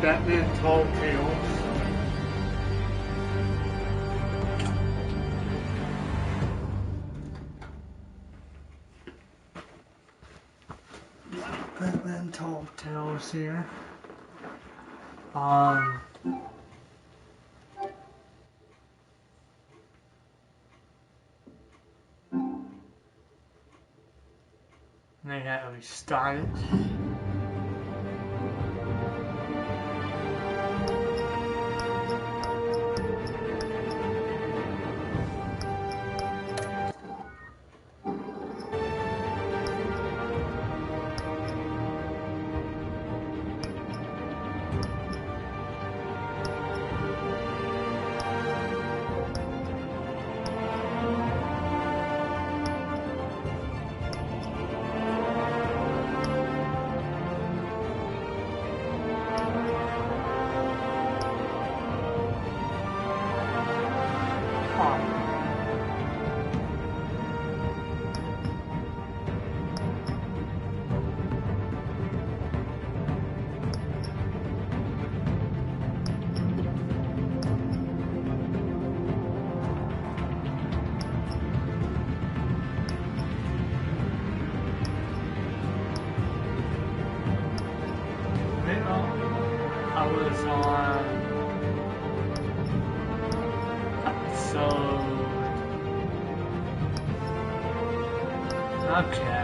Batman Telltale. Batman Telltales here. They got we started. I was on episode. Okay.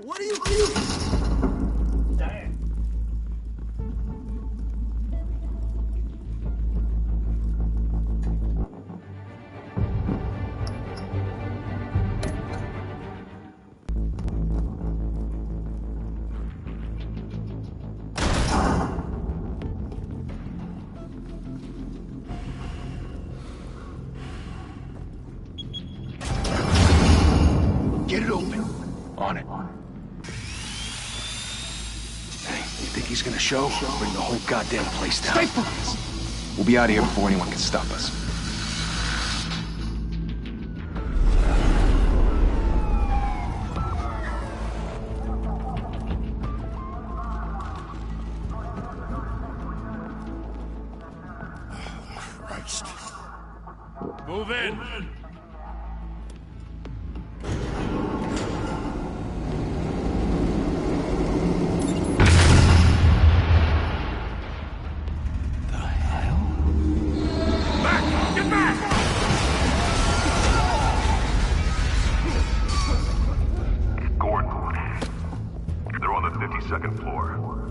What are you? Damn. Get it open. On it. Hey, you think he's gonna show? Bring the whole goddamn place down. Stay focused. We'll be out of here before anyone can stop us. Christ. Move in. The hell? Back! Get back! Gordon. They're on the 52nd floor.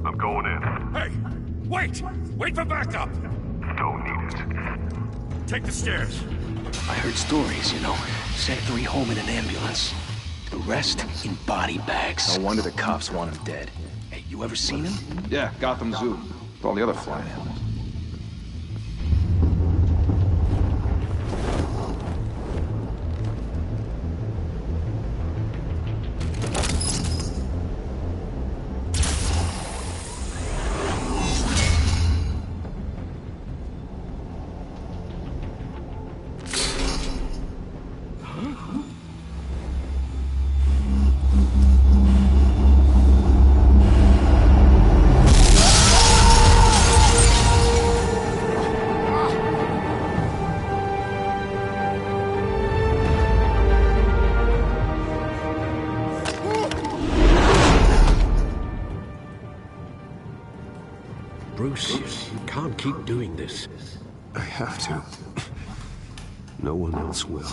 I'm going in. Hey! Wait! Wait for backup! Don't need it. Take the stairs. I heard stories, you know. Sent 3 home in an ambulance. The rest in body bags. No wonder the cops want him dead. Hey, you ever seen him? Yeah, Gotham Zoo. With all the other flying animals. Bruce, you can't keep doing this. I have to. No one else will.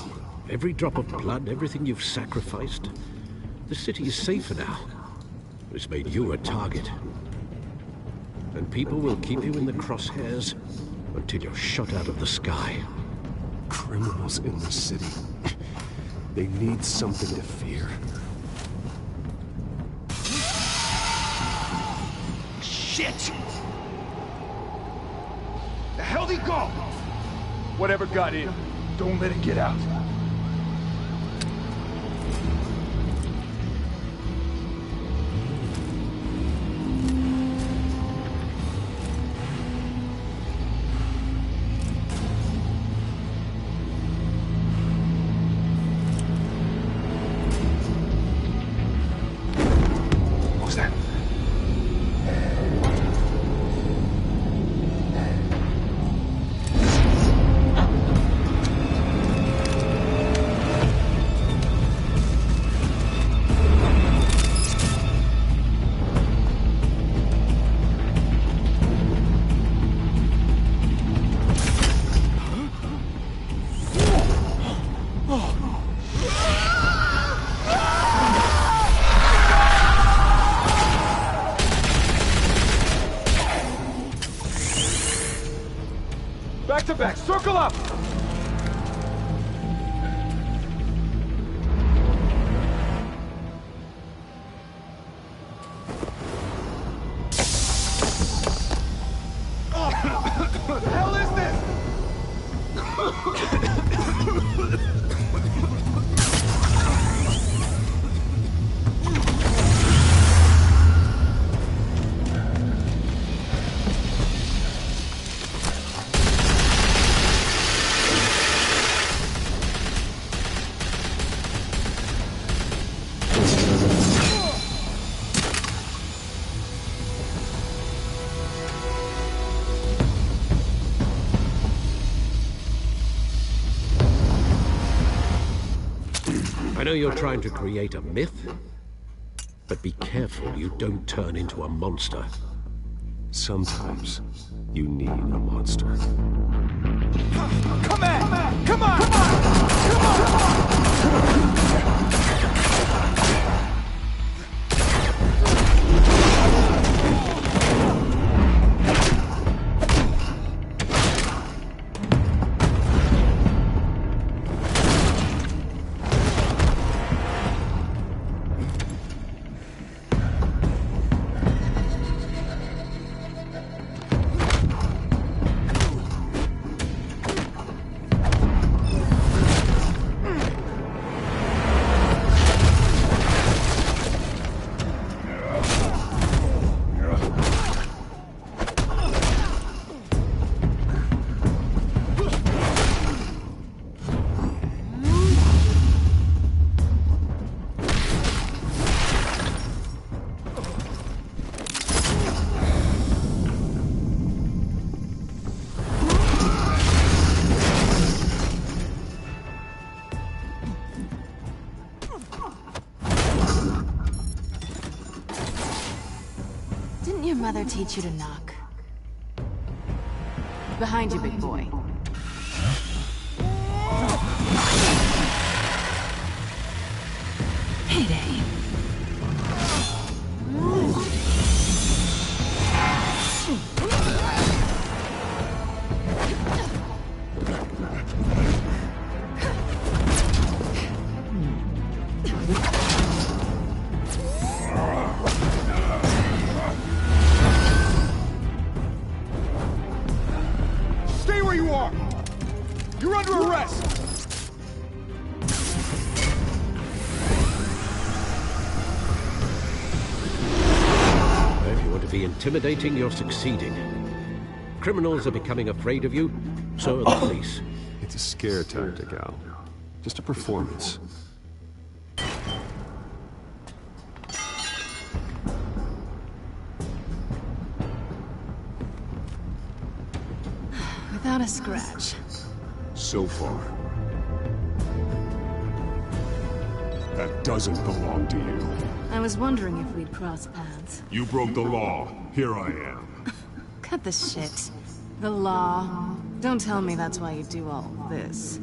Every drop of blood, everything you've sacrificed. The city is safer now. It's made you a target. And people will keep you in the crosshairs until you're shot out of the sky. Criminals in the city. They need something to fear. Shit! The hell'd he go? Whatever got in, don't let it get out. What was that? Back to back, circle up! What the hell is this? I know you're trying to create a myth, but be careful you don't turn into a monster. Sometimes you need a monster. Come on! Come on! Come on! Didn't your mother teach you to knock? Behind you, big boy. Heyday. Stay where you are! You're under arrest! If you want to be intimidating, you're succeeding. Criminals are becoming afraid of you, so are the police. It's a scare tactic, Al. Just a performance. Without a scratch. So far. That doesn't belong to you. I was wondering if we'd cross paths. You broke the law. Here I am. Cut the shit. The law. Don't tell me that's why you do all this.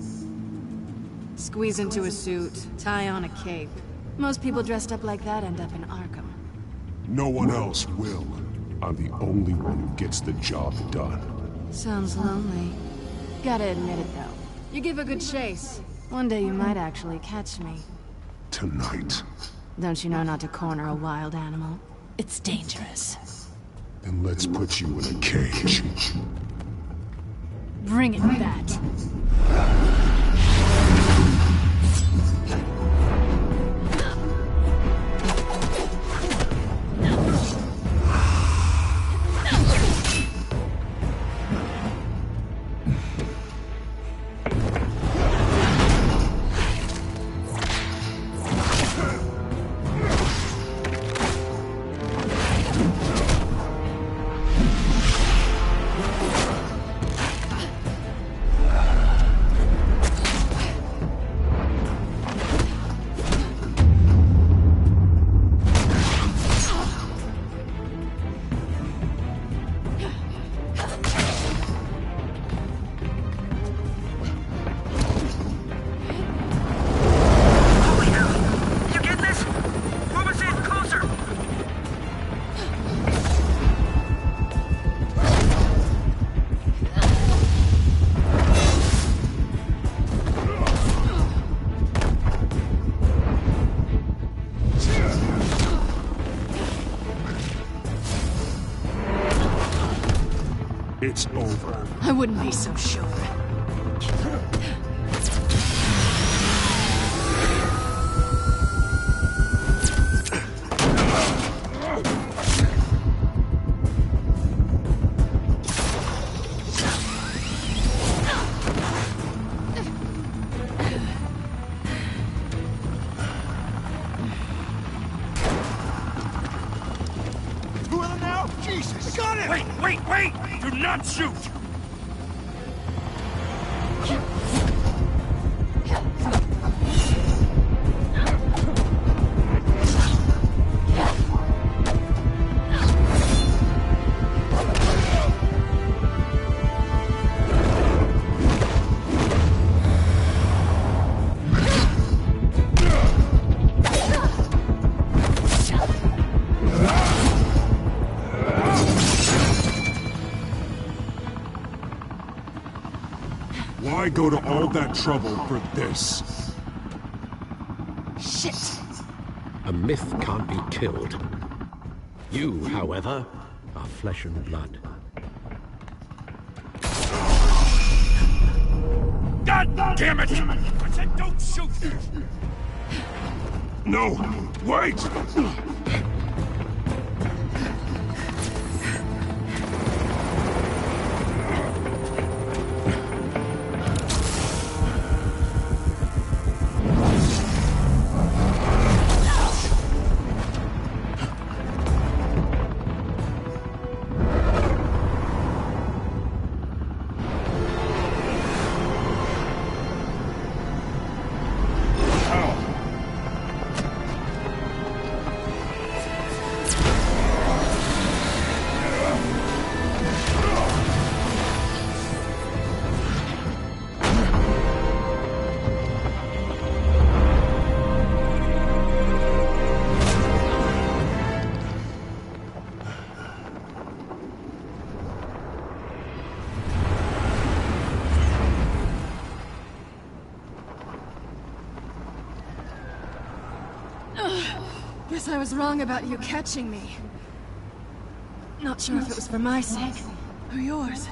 Squeeze into a suit, tie on a cape. Most people dressed up like that end up in Arkham. No one else will. I'm the only one who gets the job done. Sounds lonely. Gotta admit it, though. You give a good chase. One day you might actually catch me. Tonight. Don't you know not to corner a wild animal? It's dangerous. Then let's put you in a cage. Bring it, Bat. It's over. I wouldn't be so sure. Two of them now? Jesus! Got it! Wait! Do not shoot! Why go to all that trouble for this? Shit! A myth can't be killed. You, however, are flesh and blood. God damn it! I said don't shoot! No! Wait! Guess I was wrong about you catching me. Not sure if it was for my sake, or yours.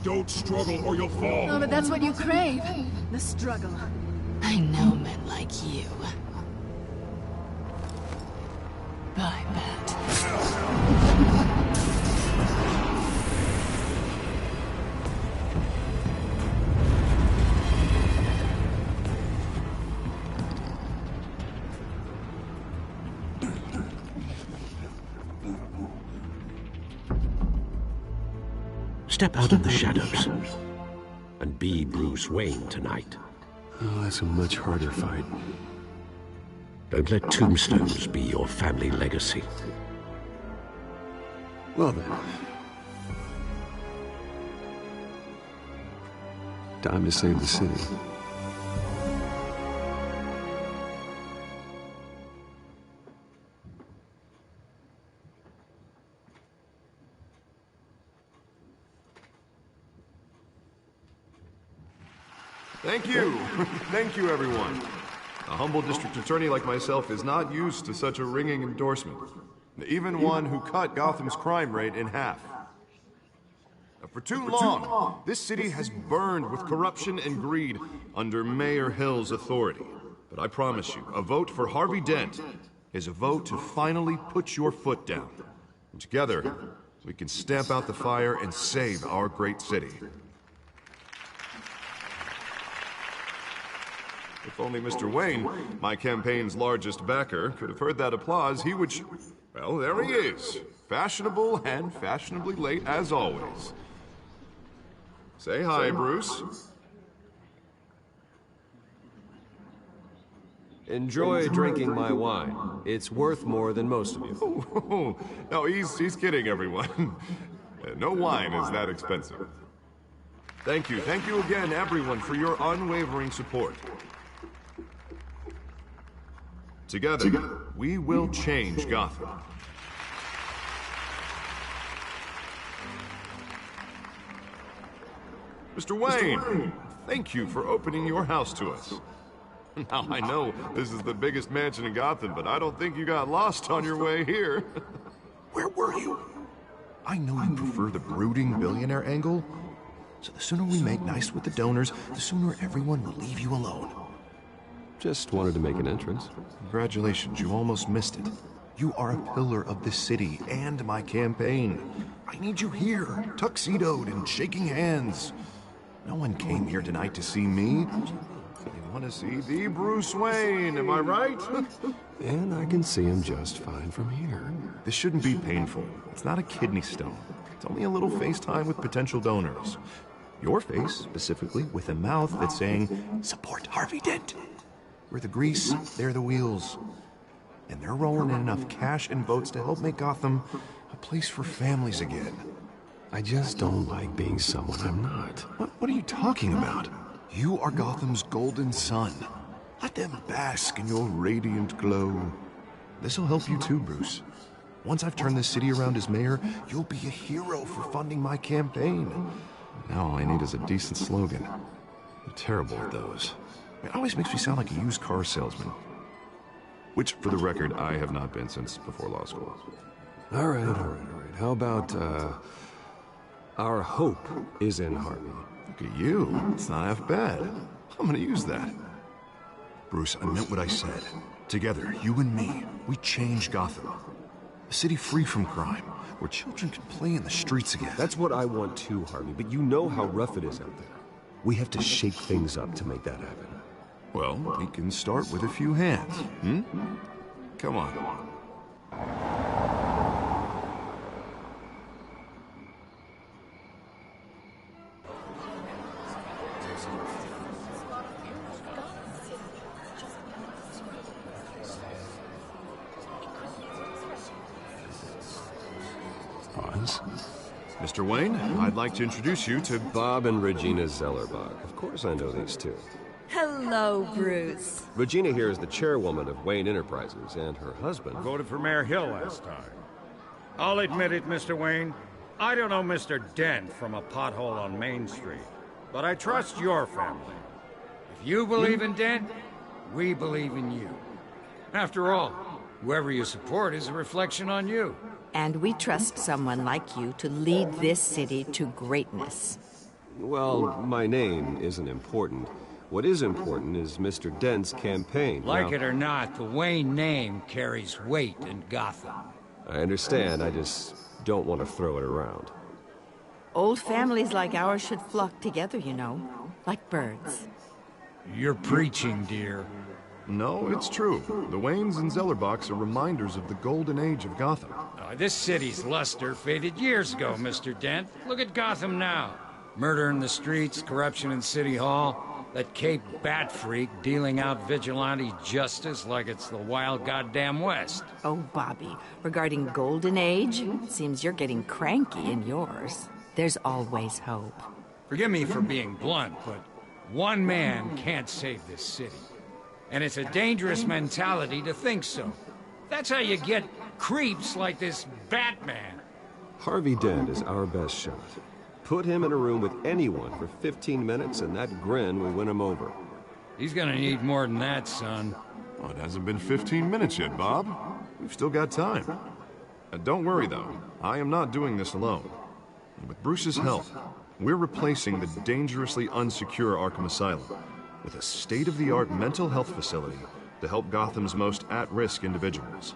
Don't struggle or you'll fall! Oh, but that's what you crave. The struggle. I know men like you. Bye, Bat. Step out of the shadows and be Bruce Wayne tonight. Oh, that's a much harder fight. Don't let tombstones be your family legacy. Well then. Time to save the city. Thank you. Thank you, everyone. A humble district attorney like myself is not used to such a ringing endorsement. Even one who cut Gotham's crime rate in half. For too long, this city has burned with corruption and greed under Mayor Hill's authority. But I promise you, a vote for Harvey Dent is a vote to finally put your foot down. And together, we can stamp out the fire and save our great city. If only Mr. Wayne, my campaign's largest backer, could have heard that applause, he would... Well, there he is. Fashionable and fashionably late as always. Say hi, Bruce. Enjoy drinking my wine. It's worth more than most of you. Oh, no, he's kidding, everyone. No wine is that expensive. Thank you again, everyone, for your unwavering support. Together, we will change Gotham. Mr. Wayne, thank you for opening your house to us. Now, I know this is the biggest mansion in Gotham, but I don't think you got lost on your way here. Where were you? I know you prefer the brooding billionaire angle, so the sooner we make nice with the donors, the sooner everyone will leave you alone. Just wanted to make an entrance. Congratulations, you almost missed it. You are a pillar of this city and my campaign. I need you here, tuxedoed and shaking hands. No one came here tonight to see me. They want to see the Bruce Wayne, am I right? And I can see him just fine from here. This shouldn't be painful. It's not a kidney stone. It's only a little FaceTime with potential donors. Your face, specifically, with a mouth that's saying, support Harvey Dent. We're the grease, they're the wheels. And they're rolling in enough cash and votes to help make Gotham a place for families again. I just don't like being someone I'm not. What are you talking about? You are Gotham's golden sun. Let them bask in your radiant glow. This'll help you too, Bruce. Once I've turned this city around as mayor, you'll be a hero for funding my campaign. Now all I need is a decent slogan. I'm terrible at those. It always makes me sound like a used car salesman. Which, for the record, I have not been since before law school. All right. How about, our hope is in Harvey? Look at you. It's not half bad. I'm gonna use that. Bruce, I meant what I said. Together, you and me, we change Gotham. A city free from crime, where children can play in the streets again. That's what I want too, Harvey, but you know how rough it is out there. We have to shake things up to make that happen. Well, we can start with a few hands, Come on. Pause. Mr. Wayne, I'd like to introduce you to Bob and Regina Zellerbach. Of course I know these two. Hello, Bruce. Regina here is the chairwoman of Wayne Enterprises, and her husband... voted for Mayor Hill last time. I'll admit it, Mr. Wayne. I don't know Mr. Dent from a pothole on Main Street, but I trust your family. If you believe in Dent, we believe in you. After all, whoever you support is a reflection on you. And we trust someone like you to lead this city to greatness. Well, my name isn't important. What is important is Mr. Dent's campaign. Like it or not, the Wayne name carries weight in Gotham. I understand, I just don't want to throw it around. Old families like ours should flock together, you know, like birds. You're preaching, dear. No, it's true. The Waynes and Zellerbachs are reminders of the golden age of Gotham. This city's luster faded years ago, Mr. Dent. Look at Gotham now. Murder in the streets, corruption in City Hall, that Cape Bat freak dealing out vigilante justice like it's the wild goddamn West. Oh, Bobby, regarding Golden Age, seems you're getting cranky in yours. There's always hope. Forgive me for being blunt, but one man can't save this city. And it's a dangerous mentality to think so. That's how you get creeps like this BatMan. Harvey Dent is our best shot. Put him in a room with anyone for 15 minutes and that grin will win him over. He's gonna need more than that, son. Well, it hasn't been 15 minutes yet, Bob. We've still got time. Don't worry, though. I am not doing this alone. With Bruce's help, we're replacing the dangerously unsecure Arkham Asylum with a state-of-the-art mental health facility to help Gotham's most at-risk individuals.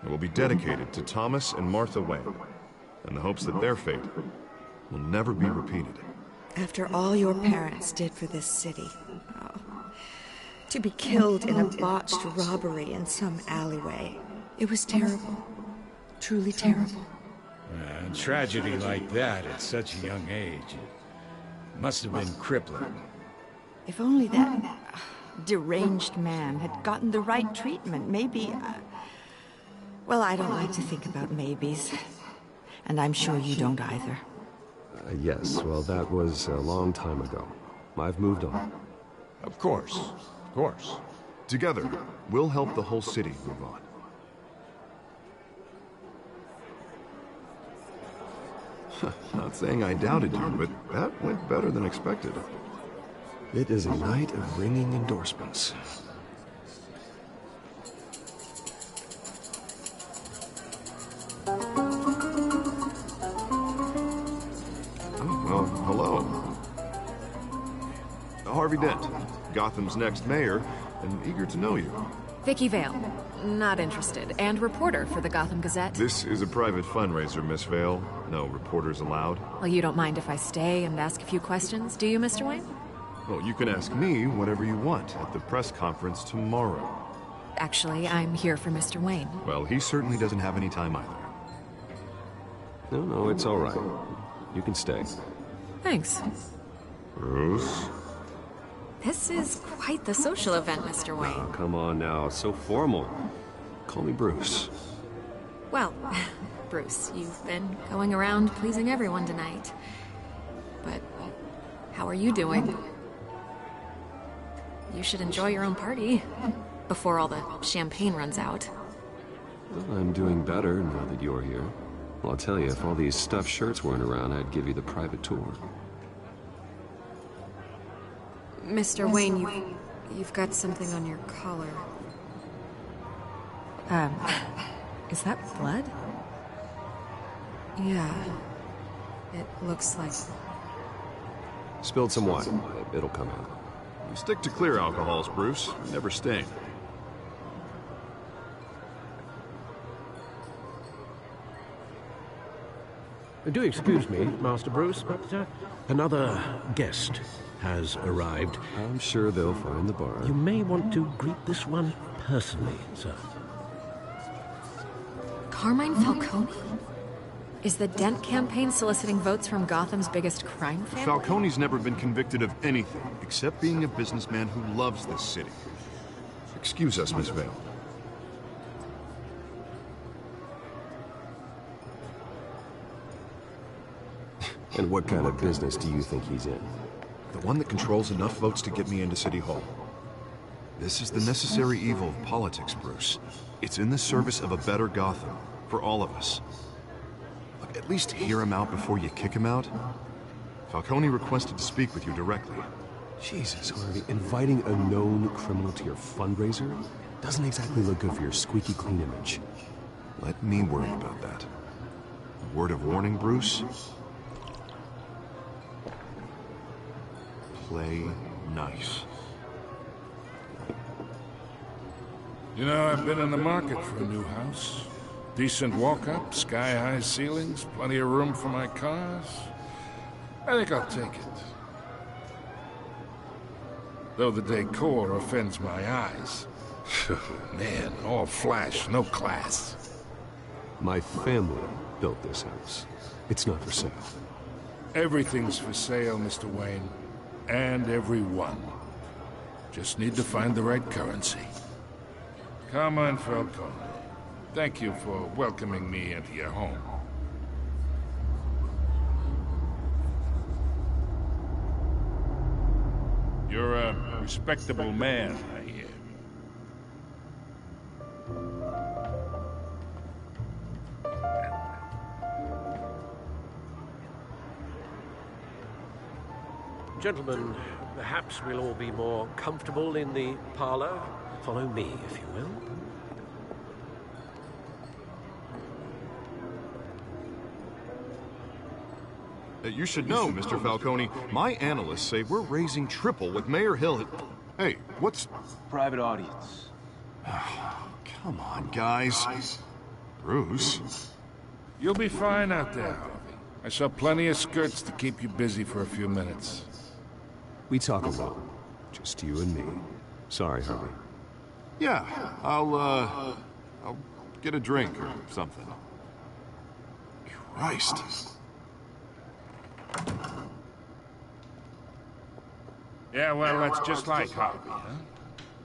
It will be dedicated to Thomas and Martha Wayne, in the hopes that their fate will never be repeated. After all your parents did for this city, to be killed in a botched robbery in some alleyway, it was terrible. Truly terrible. A tragedy like that at such a young age must have been crippling. If only that deranged man had gotten the right treatment, maybe... well, I don't like to think about maybes. And I'm sure you don't either. Yes, well, that was a long time ago. I've moved on. Of course, of course. Together, we'll help the whole city move on. Not saying I doubted you, but that went better than expected. It is a night of ringing endorsements. Well, hello. Harvey Dent, Gotham's next mayor, and eager to know you. Vicky Vale. Not interested. And reporter for the Gotham Gazette. This is a private fundraiser, Miss Vale. No reporters allowed. Well, you don't mind if I stay and ask a few questions, do you, Mr. Wayne? Well, you can ask me whatever you want at the press conference tomorrow. Actually, I'm here for Mr. Wayne. Well, he certainly doesn't have any time either. No, it's all right. You can stay. Thanks. Bruce? This is quite the social event, Mr. Wayne. Oh, come on now, so formal. Call me Bruce. Well, Bruce, you've been going around pleasing everyone tonight. But how are you doing? You should enjoy your own party before all the champagne runs out. Well, I'm doing better now that you're here. Well, I'll tell you, if all these stuffed shirts weren't around, I'd give you the private tour. Mr. Wayne, you've got something on your collar. Is that blood? Yeah. It looks like... Spilled some wine. It'll come out. You stick to clear alcohols, Bruce. Never stain. Do excuse me, Master Bruce, but another guest has arrived. I'm sure they'll find the bar. You may want to greet this one personally, sir. Carmine Falcone? Is the Dent campaign soliciting votes from Gotham's biggest crime family? Falcone's never been convicted of anything except being a businessman who loves this city. Excuse us, Miss Vale. And what kind of business do you think he's in? The one that controls enough votes to get me into City Hall. This is the necessary evil of politics, Bruce. It's in the service of a better Gotham, for all of us. Look, at least hear him out before you kick him out. Falcone requested to speak with you directly. Jesus, Harvey, inviting a known criminal to your fundraiser doesn't exactly look good for your squeaky clean image. Let me worry about that. A word of warning, Bruce? Play nice. You know, I've been in the market for a new house. Decent walk-up, sky-high ceilings, plenty of room for my cars. I think I'll take it. though the decor offends my eyes. Man, all flash, no class. My family built this house. It's not for sale. Everything's for sale, Mr. Wayne. And everyone. Just need to find the right currency. Come on, Falcone. Thank you for welcoming me into your home. You're a respectable man, I hear. Gentlemen, perhaps we'll all be more comfortable in the parlor. Follow me, if you will. You should know, Mr. Falcone, my analysts say we're raising triple with Mayor Hill. Hey, what's... Private audience. Come on, guys. Bruce? You'll be fine out there, Harvey. I saw plenty of skirts to keep you busy for a few minutes. We talk alone. Just you and me. Sorry, Harvey. Yeah, I'll get a drink or something. Christ. Yeah, well, that's just like Harvey, huh?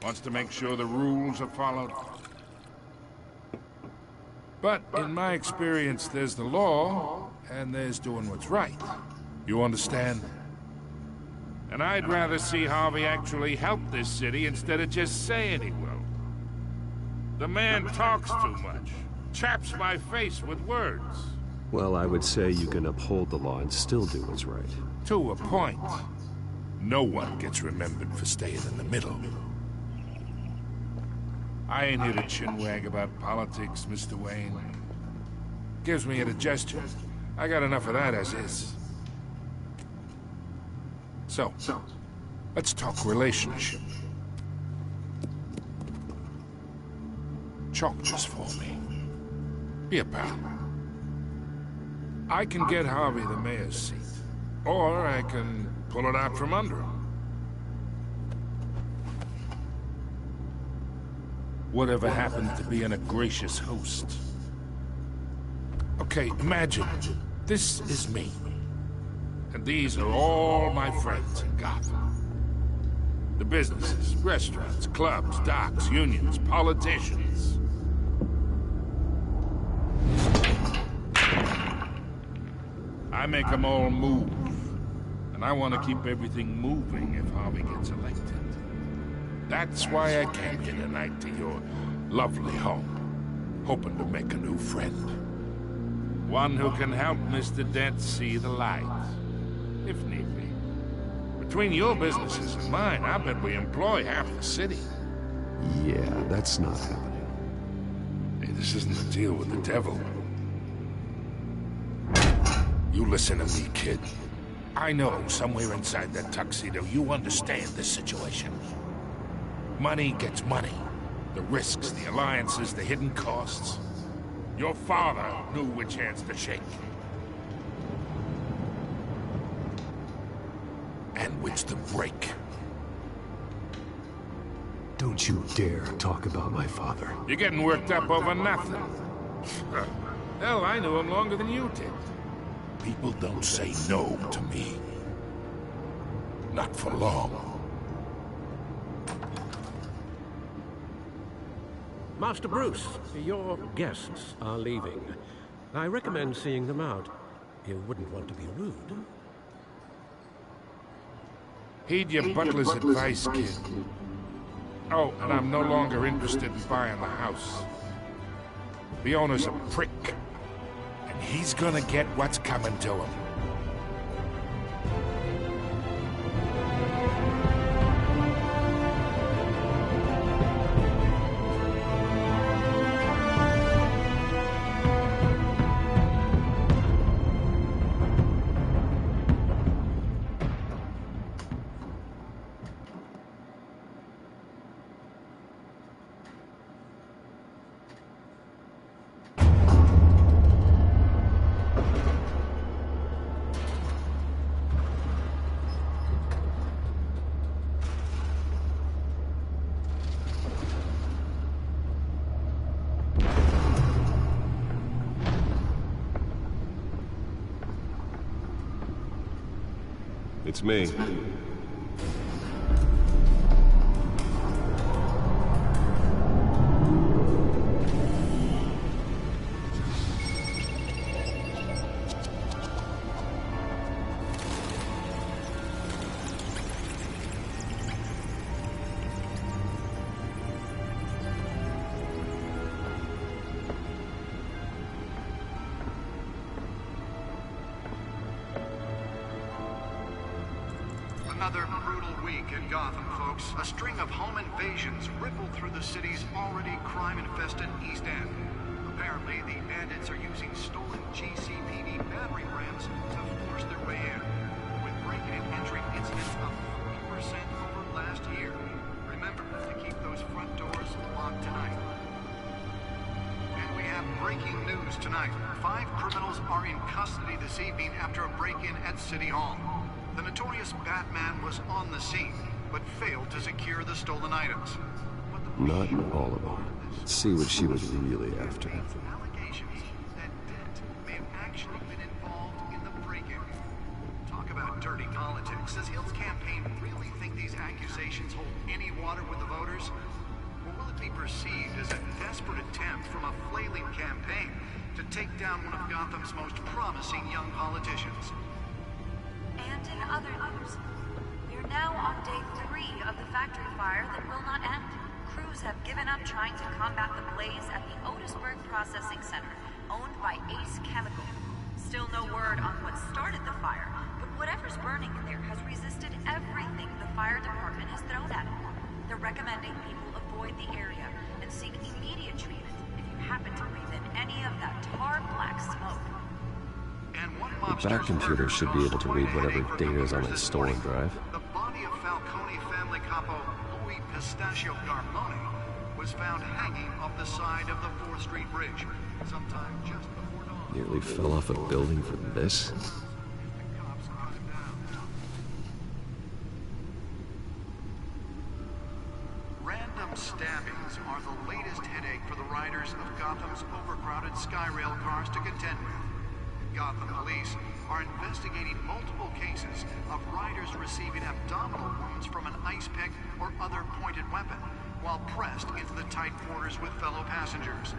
Wants to make sure the rules are followed. But in my experience, there's the law, and there's doing what's right. You understand? And I'd rather see Harvey actually help this city instead of just saying he will. The man talks too much. Chaps my face with words. Well, I would say you can uphold the law and still do what's right. To a point. No one gets remembered for staying in the middle. I ain't here to chinwag about politics, Mr. Wayne. Gives me indigestion. I got enough of that as is. So, let's talk relationship. Chalk this for me. Be a pal. I can get Harvey the mayor's seat, or I can pull it out from under him. Whatever happened to being a gracious host? Okay, imagine, this is me. And these are all my friends in Gotham. The businesses, restaurants, clubs, docks, unions, politicians. I make them all move. And I want to keep everything moving if Harvey gets elected. That's why I came here tonight to your lovely home, hoping to make a new friend. One who can help Mr. Dent see the light, if need be. Between your businesses and mine, I bet we employ half the city. Yeah, that's not happening. Hey, this isn't a deal with the devil. You listen to me, kid. I know somewhere inside that tuxedo you understand this situation. Money gets money. The risks, the alliances, the hidden costs. Your father knew which hands to shake. And which to break. Don't you dare talk about my father. You're getting worked up over nothing. Hell, I knew him longer than you did. People don't say no to me. Not for long. Master Bruce, your guests are leaving. I recommend seeing them out. You wouldn't want to be rude. Heed your butler's advice, kid. Oh, and I'm no longer interested in buying the house. The owner's a prick. And he's gonna get what's coming to him. It's me. Another brutal week in Gotham, folks. A string of home invasions rippled through the city's already crime-infested East End. Apparently, the bandits are using stolen GCPD battering rams to force their way in, with break-in and entry incidents up 40% over last year. Remember to keep those front doors locked tonight. And we have breaking news tonight. 5 criminals are in custody this evening after a break-in at City Hall. The notorious BatMan was on the scene, but failed to secure the stolen items. Not all of them. Let's see what she was really after. Allegations that Dent may have actually been involved in the break-in. Talk about dirty politics. Does Hill's campaign really think these accusations hold any water with the voters? Or will it be perceived as a desperate attempt from a flailing campaign to take down one of Gotham's most promising young politicians? And in other news, we're now on day 3 of the factory fire that will not end. Crews have given up trying to combat the blaze at the Otisburg Processing Center, owned by Ace Chemical. Still no word on what started the fire, but whatever's burning in there has resisted everything the fire department has thrown at it. They're recommending people avoid the area and seek immediate treatment if you happen to breathe in any of that tar black smoke. The back computer should be able to read whatever data is on its stolen drive. The body of Falcone family capo Louis Pistachio Garmone was found hanging off the side of the 4th Street Bridge sometime just before dawn. Nearly fell off a building for this. Random stabbings are the latest headache for the riders of Gotham's overcrowded Skyrail cars to contend with. Gotham police are investigating multiple cases of riders receiving abdominal wounds from an ice pick or other pointed weapon while pressed into the tight quarters with fellow passengers.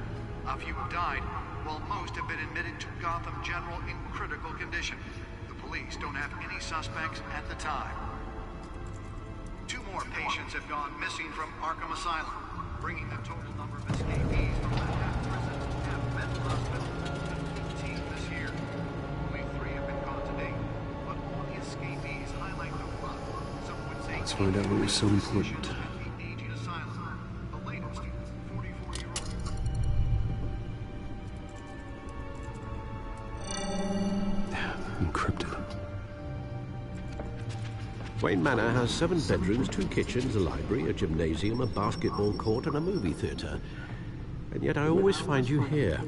A few have died, while most have been admitted to Gotham General in critical condition. The police don't have any suspects at the time. 2 more patients have gone missing from Arkham Asylum, bringing the total number of escapees from the half prison, half mental hospital to 15 this year. Only 3 have been caught to date, but all the escapees highlight the run. Some would say Let's find out what was so important. the aging asylum. The latest, 44-year-old. Encrypted. Wayne Manor has 7 bedrooms, 2 kitchens, a library, a gymnasium, a basketball court, and a movie theater. And yet I always find you here,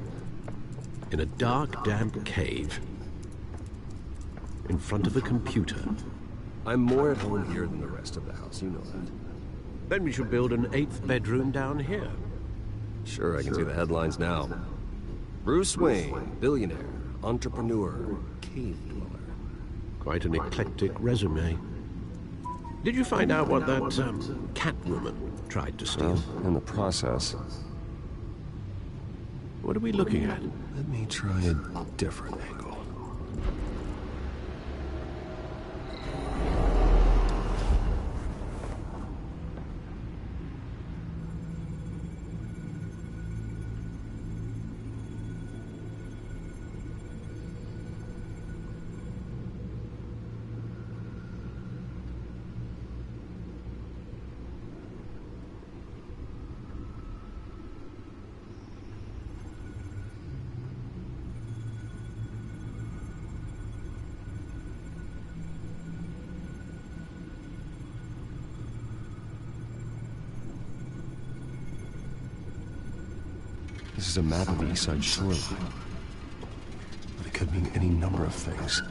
in a dark, damp cave, in front of a computer. I'm more at home here than the rest of the house, you know that. Then we should build an 8th bedroom down here. Sure, I can see the headlines now. Bruce Wayne, billionaire, entrepreneur, cave dweller. Quite an eclectic resume. Did you find out what that Catwoman tried to steal? Well, in the process. What are we looking at? Let me try a different angle. This is a map of the East Side shoreline. But it could mean any number of things.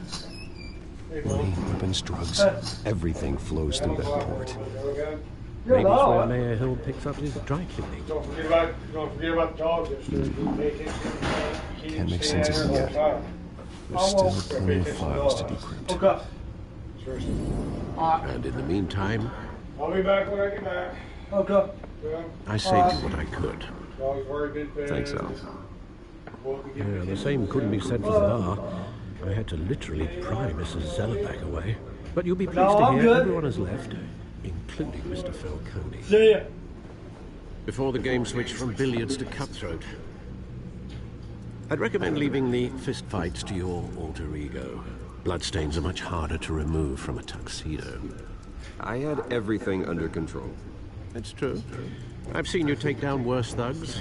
Money, weapons, drugs, everything flows through that port. Maybe it's where Mayor Hill picks up his dry cleaning. Don't forget about the dogs. Can't make sense of it yet. There's still plenty of files to decrypt. And in the meantime, I'll be back when I get back. Okay. Yeah. I saved you what I could. Always worried been bad. Thanks, Al. Yeah, the same couldn't be said for the bar. I had to literally pry Mrs. Zellerback away. But you'll be pleased to hear everyone has left, including Mr. Falcone. See ya. Before the game switched from billiards to cutthroat. I'd recommend leaving the fistfights to your alter ego. Bloodstains are much harder to remove from a tuxedo. I had everything under control. That's true. I've seen you take down worse thugs.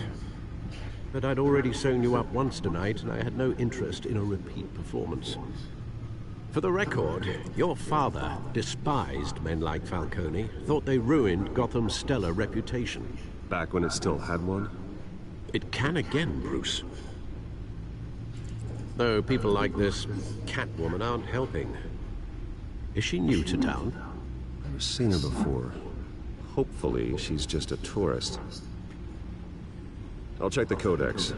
But I'd already sewn you up once tonight, and I had no interest in a repeat performance. For the record, your father despised men like Falcone, thought they ruined Gotham's stellar reputation. Back when it still had one? It can again, Bruce. Though people like this Catwoman aren't helping. Is she new to town? I've seen her before. Hopefully, she's just a tourist. I'll check the codex.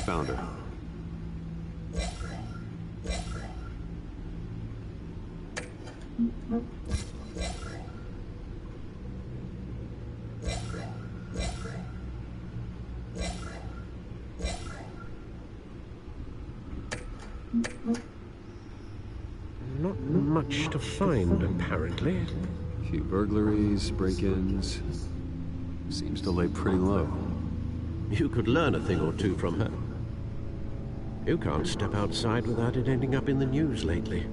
Found her. Not much to find, apparently. A few burglaries, break-ins. Seems to lay pretty low. You could learn a thing or two from her. You can't step outside without it ending up in the news lately.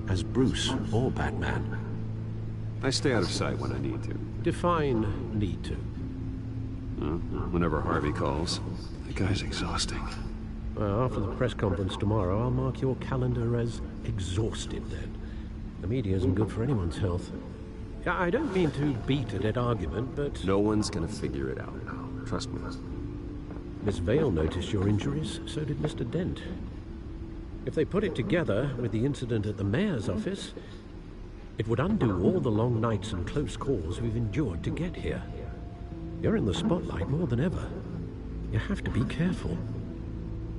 As Bruce or Batman. I stay out of sight when I need to. Define need to. Whenever Harvey calls. The guy's exhausting. Well, after the press conference tomorrow, I'll mark your calendar as exhausted then. The media isn't good for anyone's health. I don't mean to beat a dead argument, but... No one's gonna figure it out. Trust me. Miss Vale noticed your injuries, so did Mr. Dent. If they put it together with the incident at the mayor's office, it would undo all the long nights and close calls we've endured to get here. You're in the spotlight more than ever. You have to be careful.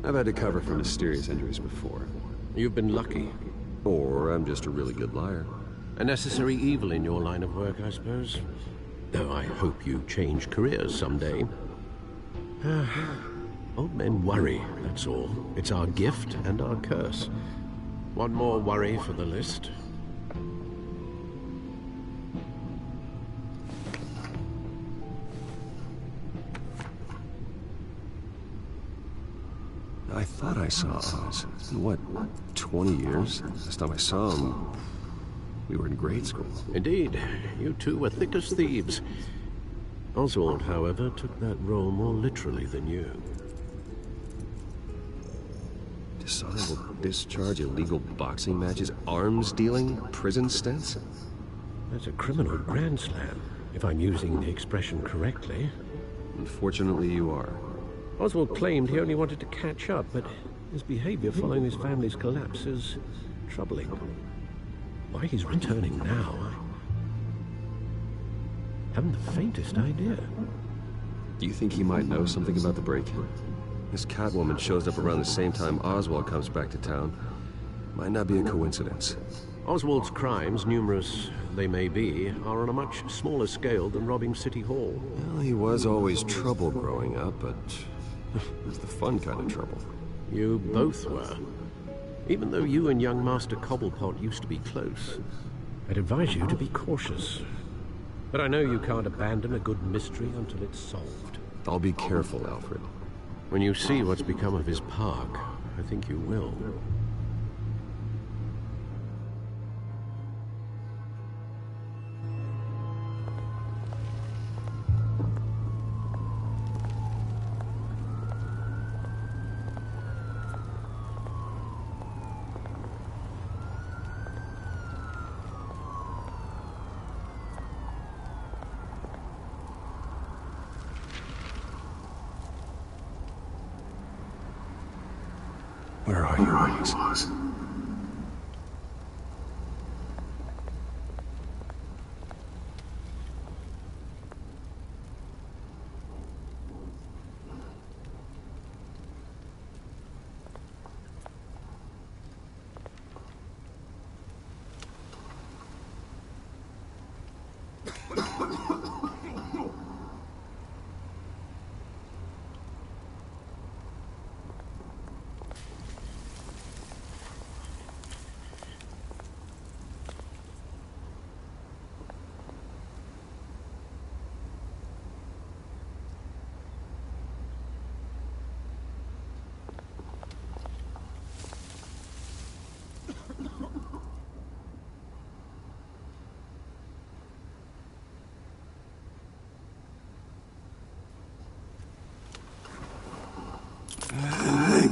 I've had to cover for mysterious injuries before. You've been lucky. Or I'm just a really good liar. A necessary evil in your line of work, I suppose. Though I hope you change careers someday. Old men worry, that's all. It's our gift and our curse. One more worry for the list. I thought I saw Oz. It's been, what, 20 years? Last time I saw him, we were in grade school. Indeed. You two were thick as thieves. Oswald, however, took that role more literally than you. Dishonorable discharge, illegal boxing matches, arms dealing, prison stints? That's a criminal grand slam, if I'm using the expression correctly. Unfortunately, you are. Oswald claimed he only wanted to catch up, but his behavior following his family's collapse is troubling. Why he's returning now, I haven't the faintest idea. Do you think he might know something about the break-in? This Catwoman shows up around the same time Oswald comes back to town. Might not be a coincidence. Oswald's crimes, numerous they may be, are on a much smaller scale than robbing City Hall. Well, he was always trouble growing up, but it was the fun kind of trouble. You both were. Even though you and young Master Cobblepot used to be close. I'd advise you to be cautious. But I know you can't abandon a good mystery until it's solved. I'll be careful, Alfred. When you see what's become of his park, I think you will. Where are you, Oz?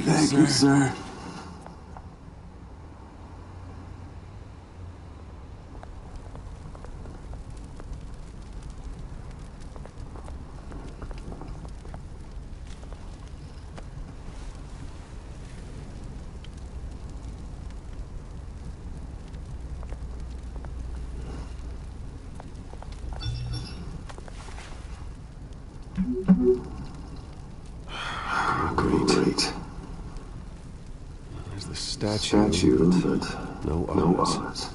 Thank you, sir. Great. There's the statue, but no others.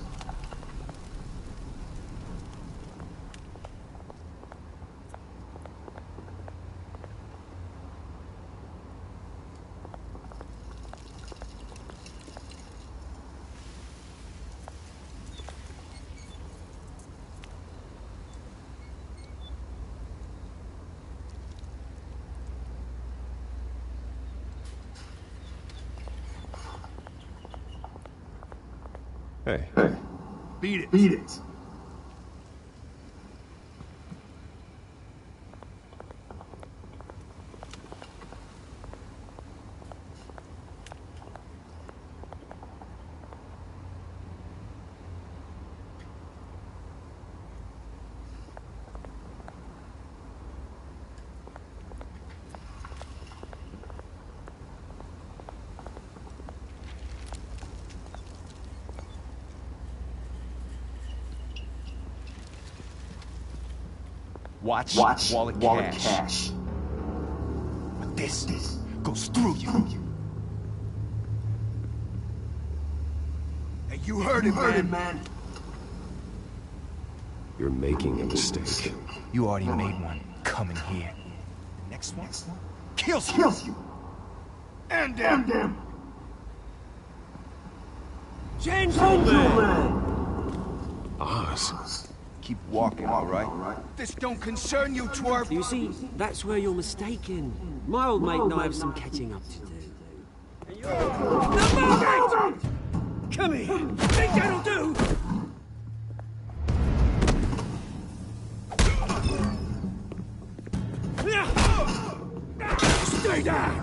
Hey. Beat it. Watch wallet cash. But this goes through you. Hey, you heard it, man. You're making a mistake. You already made one coming here. The next one kills you. And them. Gentlemen! Oz. Keep walking, all right? This don't concern you, twerp. You see, that's where you're mistaken. My old mate and I have some catching up to do. Come here! Think that'll do? Stay down!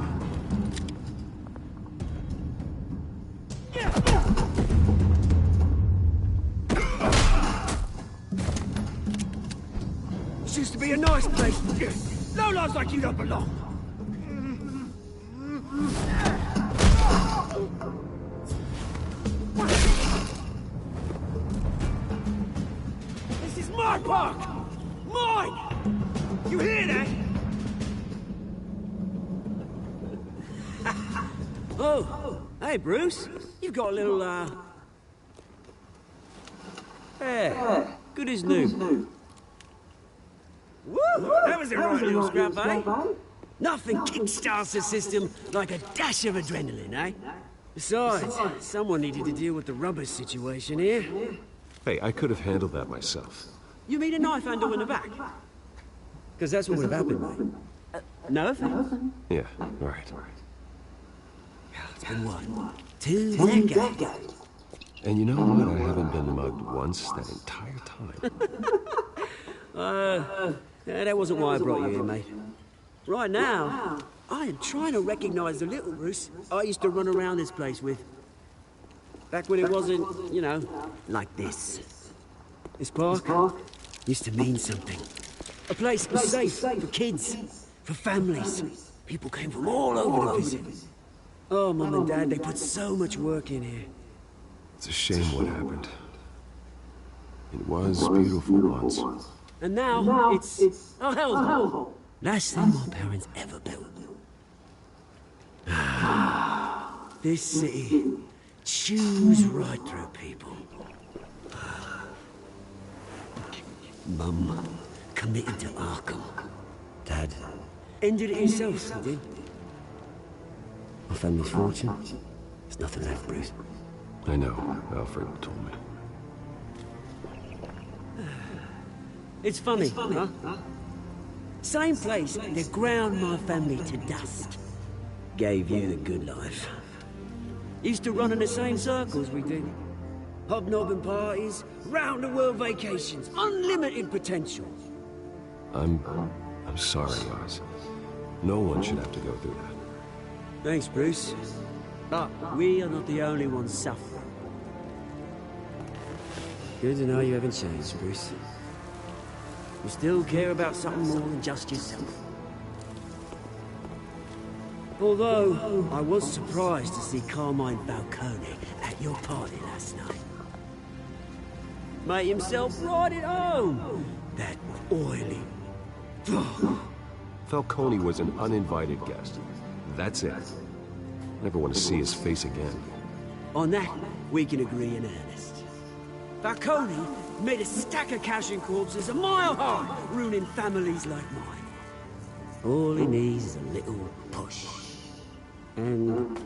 This used to be a nice place. No lives like you don't belong. This is my park! Mine! You hear that? Oh, hey Bruce. You've got a little, hair. Good as new. Woo! That was a right little scrap, eh? Nothing kickstarts the system like a dash of adrenaline, eh? Besides, someone needed to deal with the rubber situation here. Hey, I could have handled that myself. You mean a knife handle in the back? Because that's what would have happened, mate. No offense. Yeah, all right. It's been what? 2 decades. And you know what? I haven't been mugged once that entire time. That wasn't why I brought you here, mate. Right now, I am trying to recognize the little Bruce I used to run around this place with. Back when it wasn't, you know, like this. This park used to mean something. A place was safe for kids, for families. People came from all over to visit. Oh, Mum and Dad, they put so much work in here. It's a shame what happened. It was beautiful once. And now, it's a hellhole. Last thing my parents ever built. This city chews right through people. Mum committed to Arkham. Dad ended it himself, he did. My family's fortune. There's nothing left, Bruce. I know. Alfred told me. It's funny, huh? Same place that ground my family to dust. Gave you the good life. Used to run in the same circles we did. Hobnobbing parties, round-the-world vacations, unlimited potential. I'm sorry, Oz. No one should have to go through that. Thanks, Bruce. But we are not the only ones suffering. Good to know you haven't changed, Bruce. You still care about something more than just yourself. Although, I was surprised to see Carmine Falcone at your party last night. Made himself right at home. That oily... Falcone was an uninvited guest. That's it. Never want to see his face again. On that, we can agree in earnest. Falcone made a stack of cashing corpses a mile high, ruining families like mine. All he needs is a little push. And...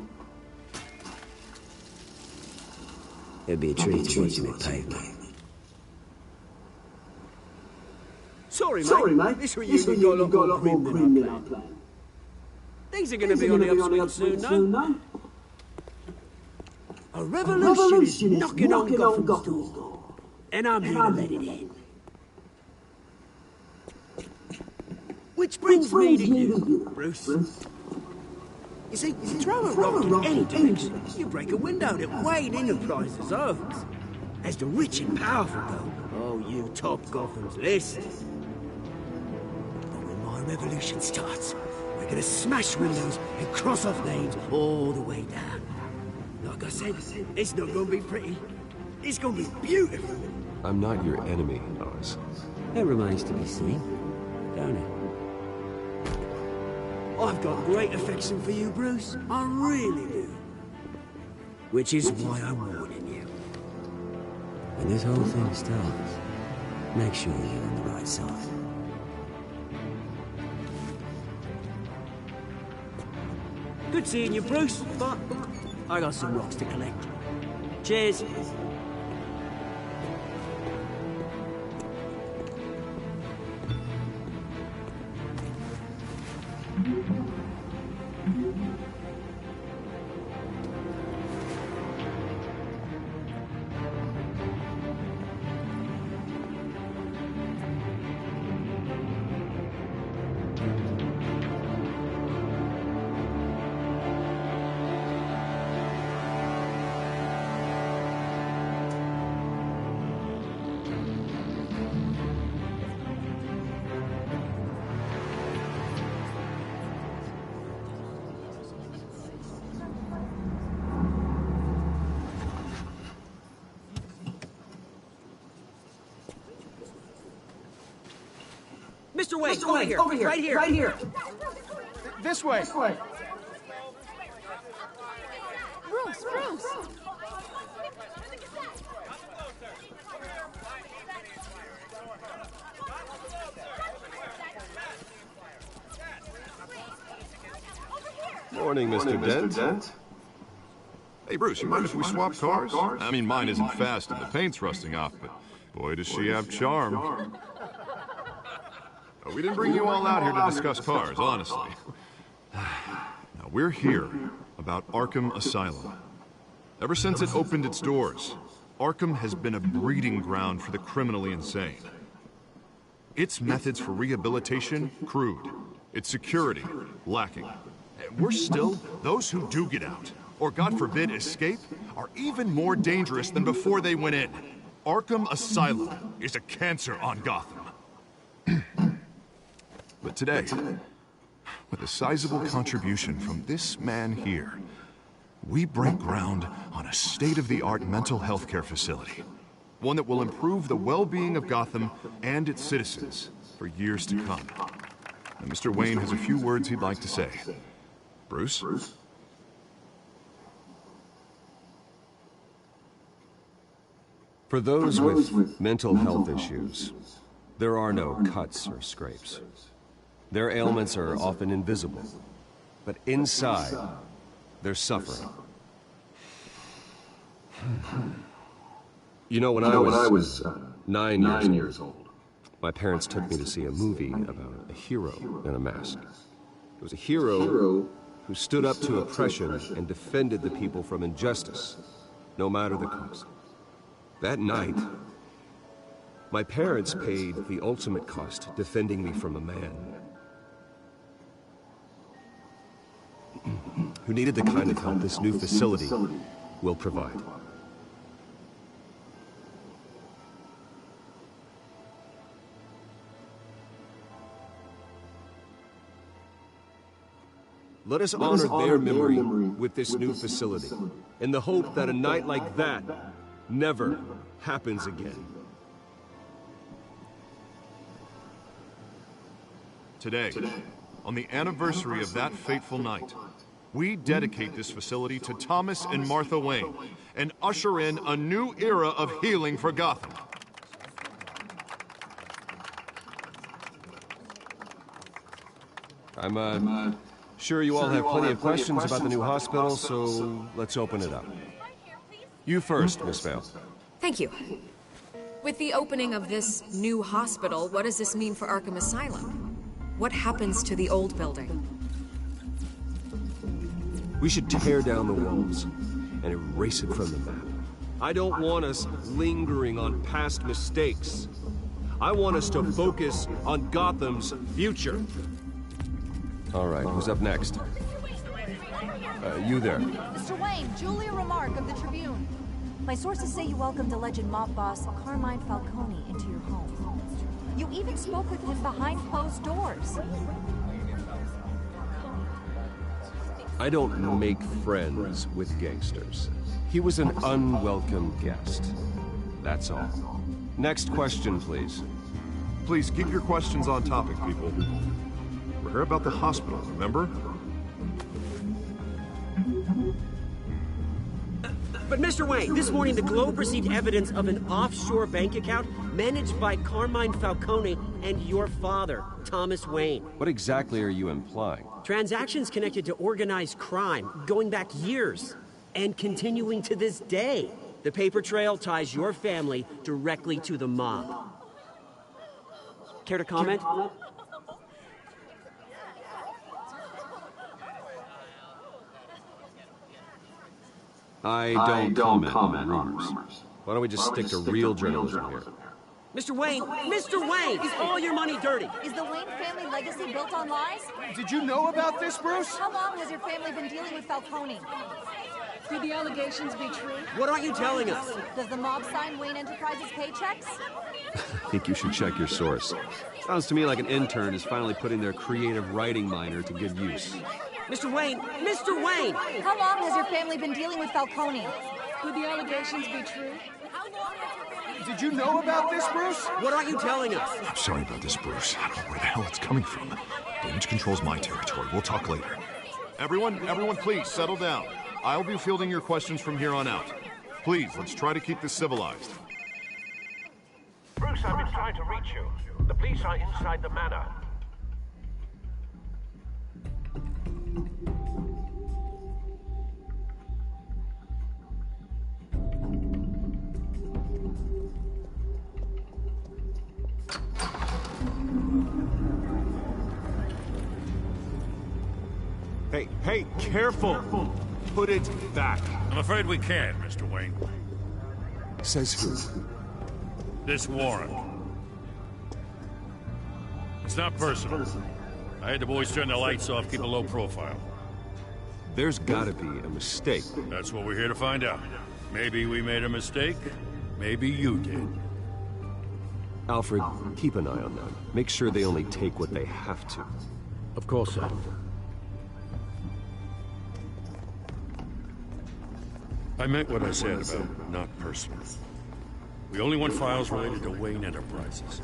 it'd be a treat to watch him pay, mate. Sorry, mate. This reunion got a lot more grim than I planned. Things are going to be on the upswing soon, no? A revolution is knocking on Gotham's door. And I'm here to let it in. Which brings me to you, Bruce. You see, you throw a rock in any direction, you break a window that Wayne Enterprises owns. As the rich and powerful go, oh, you top Gotham's list. But when my revolution starts, we're gonna smash windows and cross off names all the way down. Like I said, it's not gonna be pretty. It's gonna be beautiful. I'm not your enemy, Oz. That remains to be seen, don't it? I've got great affection for you, Bruce. I really do. Which is why I'm warning you. When this whole thing starts, make sure you're on the right side. Good seeing you, Bruce, but I got some rocks to collect. Cheers. Mr. Wayne, over here, right here. This way. Bruce! Morning, Mr. Dent. Hey, Bruce, you mind if we swap cars? I mean, mine isn't fast and the paint's rusting off, but boy, does she have charm. We didn't bring you all out here to discuss cars, honestly. Now, we're here about Arkham Asylum. Ever since it opened its doors, Arkham has been a breeding ground for the criminally insane. Its methods for rehabilitation, crude. Its security, lacking. And worse still, those who do get out, or God forbid escape, are even more dangerous than before they went in. Arkham Asylum is a cancer on Gotham. But today, with a sizable contribution from this man here, we break ground on a state-of-the-art mental health care facility. One that will improve the well-being of Gotham and its citizens for years to come. And Mr. Wayne has a few words he'd like to say. Bruce? For those with mental health issues, There are no cuts or scrapes. Their ailments are often invisible, but inside, they're suffering. You know, when I was 9 years old, my parents took me to see a movie about a hero in a mask. It was a hero who stood up to oppression and defended the people from injustice, no matter the cost. That night, my parents paid the ultimate cost defending me from a man who needed the kind of help this new facility will provide. Let us honor their memory with this new facility, in the hope that a night like that never happens again. Today, on the anniversary of that fateful night, we dedicate this facility to Thomas and Martha Wayne and usher in a new era of healing for Gotham. I'm sure you all have plenty of questions about the new hospital, so let's open it up. You first, Miss Vale. Thank you. With the opening of this new hospital, what does this mean for Arkham Asylum? What happens to the old building? We should tear down the walls and erase it from the map. I don't want us lingering on past mistakes. I want us to focus on Gotham's future. All right, who's up next? You there. Mr. Wayne, Julia Remark of the Tribune. My sources say you welcomed alleged mob boss Carmine Falcone into your home. You even spoke with him behind closed doors. I don't make friends with gangsters. He was an unwelcome guest. That's all. Next question, please. Please keep your questions on topic, people. We're here about the hospital, remember? But Mr. Wayne, this morning the Globe received evidence of an offshore bank account managed by Carmine Falcone and your father, Thomas Wayne. What exactly are you implying? Transactions connected to organized crime, going back years, and continuing to this day. The paper trail ties your family directly to the mob. Care to comment? I don't comment on rumors. Why don't we just stick to real journalism here? Mr. Wayne, is all your money dirty? Is the Wayne family legacy built on lies? Did you know about this, Bruce? How long has your family been dealing with Falcone? Could the allegations be true? What aren't you telling us? Does the mob sign Wayne Enterprises paychecks? I think you should check your source. Sounds to me like an intern is finally putting their creative writing minor to good use. Mr. Wayne! How long has your family been dealing with Falcone? Could the allegations be true? Did you know about this, Bruce? What aren't you telling us? I'm sorry about this, Bruce. I don't know where the hell it's coming from. Damage control's my territory. We'll talk later. Everyone, please, settle down. I'll be fielding your questions from here on out. Please, let's try to keep this civilized. Bruce, I've been trying to reach you. The police are inside the manor. Hey, careful! Put it back. I'm afraid we can't, Mr. Wayne. Says who? This warrant. It's not personal. I had the boys turn the lights off, keep a low profile. There's gotta be a mistake. That's what we're here to find out. Maybe we made a mistake. Maybe you did. Alfred, keep an eye on them. Make sure they only take what they have to. Of course, sir. I meant what I said about not personal. We only want files related to Wayne Enterprises.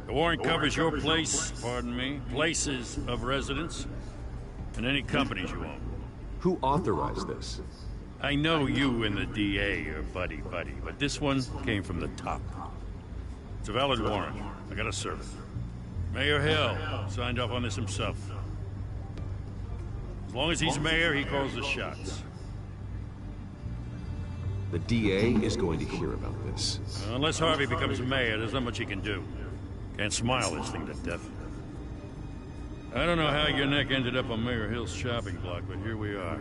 The warrant covers your place, pardon me, places of residence, and any companies you own. Who authorized this? I know you and the DA are buddy-buddy, but this one came from the top. It's a valid warrant. I gotta serve it. Mayor Hill signed off on this himself. As long as he's mayor, he calls the shots. The DA is going to hear about this. Unless Harvey becomes mayor, there's not much he can do. Can't smile this thing to death. I don't know how your neck ended up on Mayor Hill's shopping block, but here we are.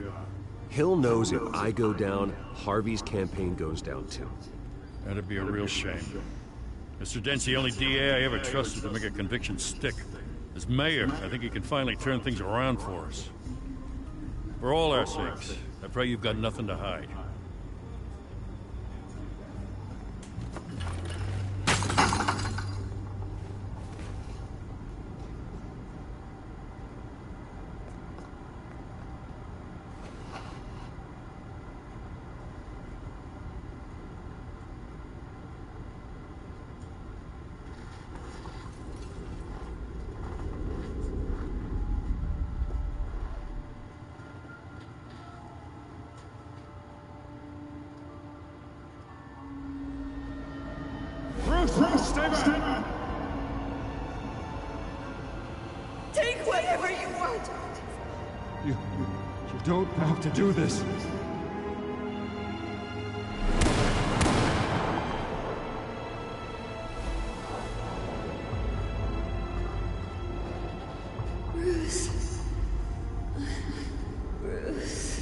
Hill knows if I go down, Harvey's campaign goes down too. That'd be a real shame. Mr. Dent's the only DA I ever trusted to make a conviction stick. As mayor, I think he can finally turn things around for us. For all our sakes, I pray you've got nothing to hide. Bruce, stay back! Take whatever you want. You don't have to do this. Bruce. Bruce.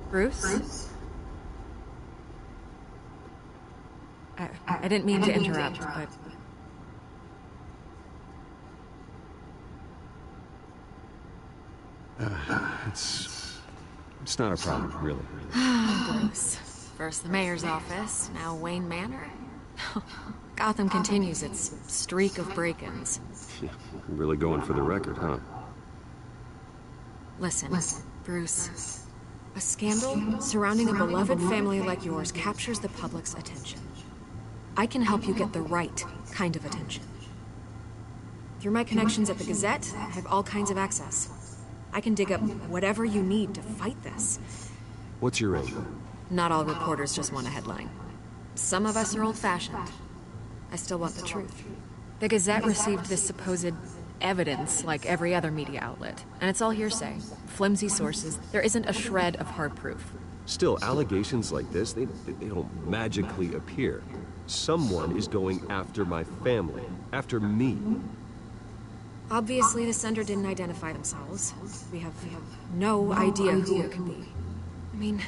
Bruce? I didn't mean to interrupt, but... It's not a problem, really. Bruce. First the mayor's office, now Wayne Manor. Gotham continues its streak of break-ins. Really going for the record, huh? Listen, Bruce. A scandal surrounding a beloved family like yours captures the public's attention. I can help you get the right kind of attention. Through my connections at the Gazette, I have all kinds of access. I can dig up whatever you need to fight this. What's your aim? Not all reporters just want a headline. Some of us are old-fashioned. I still want the truth. The Gazette received this supposed evidence like every other media outlet, and it's all hearsay. Flimsy sources. There isn't a shred of hard proof. Still, allegations like this, they don't magically appear. Someone is going after my family, after me. Obviously, the sender didn't identify themselves. We have no idea who it could be. I mean,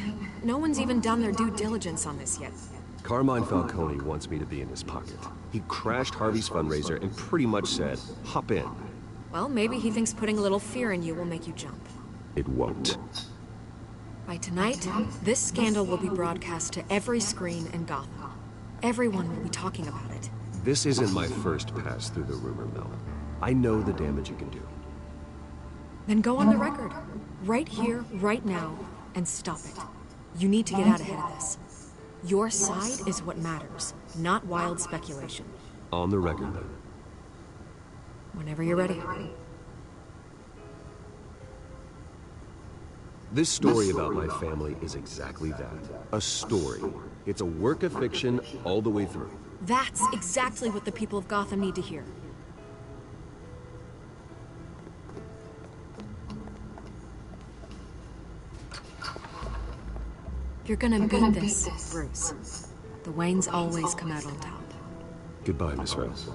no one's even done their due diligence on this yet. Carmine Falcone wants me to be in his pocket. He crashed Harvey's fundraiser and pretty much said, hop in. Well, maybe he thinks putting a little fear in you will make you jump. It won't. By tonight, this scandal will be broadcast to every screen in Gotham. Everyone will be talking about it. This isn't my first pass through the rumor mill. I know the damage you can do. Then go on the record. Right here, right now, and stop it. You need to get out ahead of this. Your side is what matters, not wild speculation. On the record, then. Whenever you're ready. This story about my family is exactly that. A story. It's a work of fiction all the way through. That's exactly what the people of Gotham need to hear. You're gonna beat this, Bruce. The Waynes always come out on top. Goodbye, Miss Rose.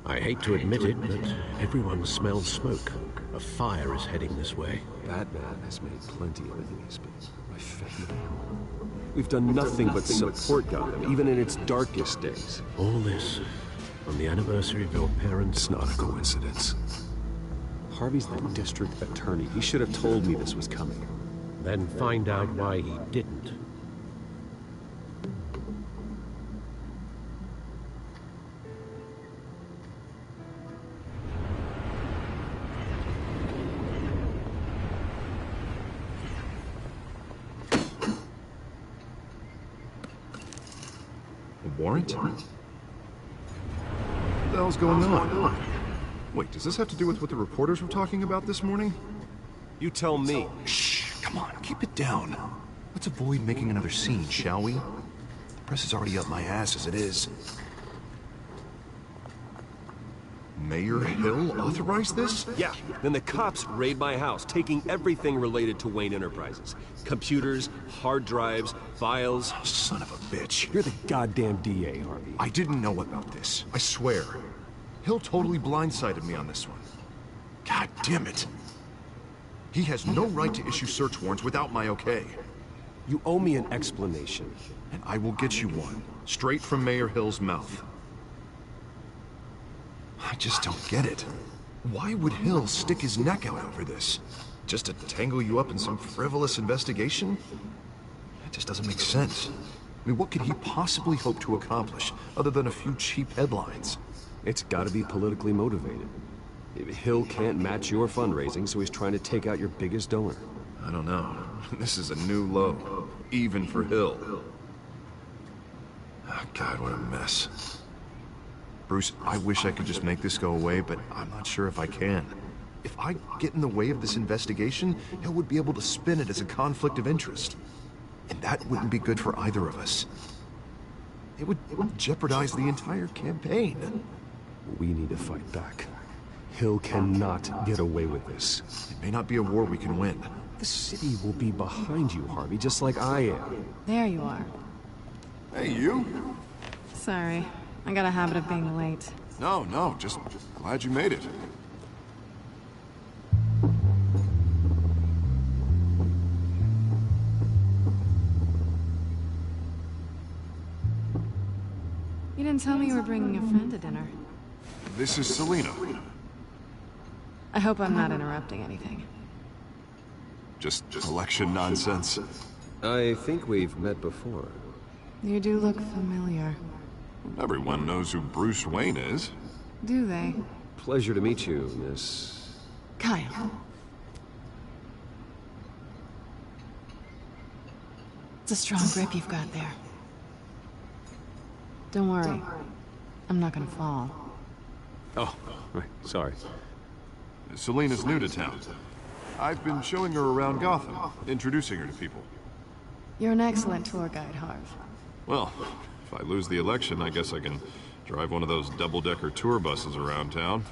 I hate to admit it, but everyone smells smoke. A fire is heading this way. BatMan has made plenty of enemies, but my family... We've done nothing but support Gotham, even in its darkest days. All this on the anniversary of your parents'... It's not a coincidence. Harvey's the district attorney. He should have told me this was coming. Then find out why he didn't. A warrant? the hell's going on? Wait, does this have to do with what the reporters were talking about this morning? You tell me. Shh, come on, keep it down. Let's avoid making another scene, shall we? The press is already up my ass as it is. Mayor Hill authorized this? Yeah, then the cops raid my house, taking everything related to Wayne Enterprises. Computers, hard drives, files. Oh, son of a bitch. You're the goddamn DA, Harvey. I didn't know about this, I swear. Hill totally blindsided me on this one. God damn it. He has no right to issue search warrants without my okay. You owe me an explanation. And I will get you one, straight from Mayor Hill's mouth. I just don't get it. Why would Hill stick his neck out over this? Just to tangle you up in some frivolous investigation? That just doesn't make sense. I mean, what could he possibly hope to accomplish, other than a few cheap headlines? It's gotta be politically motivated. Hill can't match your fundraising, so he's trying to take out your biggest donor. I don't know. This is a new low, even for Hill. Oh, God, what a mess. Bruce, I wish I could just make this go away, but I'm not sure if I can. If I get in the way of this investigation, Hill would be able to spin it as a conflict of interest. And that wouldn't be good for either of us. It would jeopardize the entire campaign. We need to fight back. Hill cannot get away with this. It may not be a war we can win. The city will be behind you, Harvey, just like I am. There you are. Hey, you? Sorry. I got a habit of being late. No, just glad you made it. You didn't tell me you were bringing a friend to dinner. This is Selina. I hope I'm not interrupting anything. Just election nonsense. I think we've met before. You do look familiar. Everyone knows who Bruce Wayne is. Do they? Pleasure to meet you, Miss... Kyle. It's a strong grip you've got there. Don't worry. I'm not gonna fall. Oh, right. Sorry. Selina's new to town. I've been showing her around Gotham, introducing her to people. You're an excellent tour guide, Harv. Well, if I lose the election, I guess I can drive one of those double-decker tour buses around town.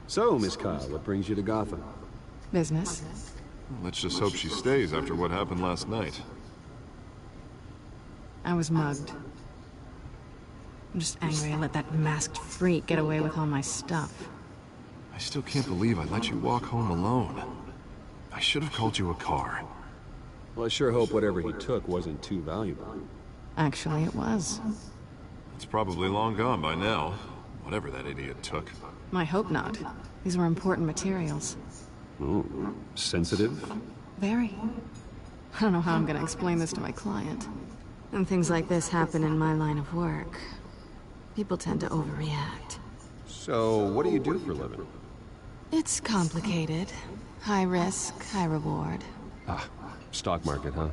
So, Miss Kyle, what brings you to Gotham? Business. Let's just hope she stays after what happened last night. I was mugged. I'm just angry I let that masked freak get away with all my stuff. I still can't believe I let you walk home alone. I should have called you a car. Well, I sure hope whatever he took wasn't too valuable. Actually, it was. It's probably long gone by now, whatever that idiot took. I hope not. These were important materials. Ooh, sensitive? Very. I don't know how I'm gonna explain this to my client. And things like this happen in my line of work. People tend to overreact. So, what do you do for a living? It's complicated. High risk, high reward. Ah, stock market, huh?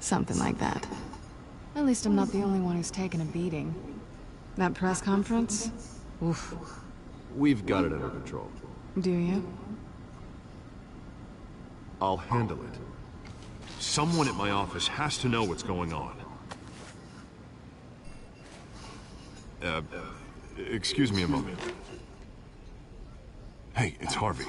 Something like that. At least I'm not the only one who's taken a beating. That press conference? Oof. We've got it under control. Do you? I'll handle it. Someone at my office has to know what's going on. Excuse me a moment. Hey, it's Harvey.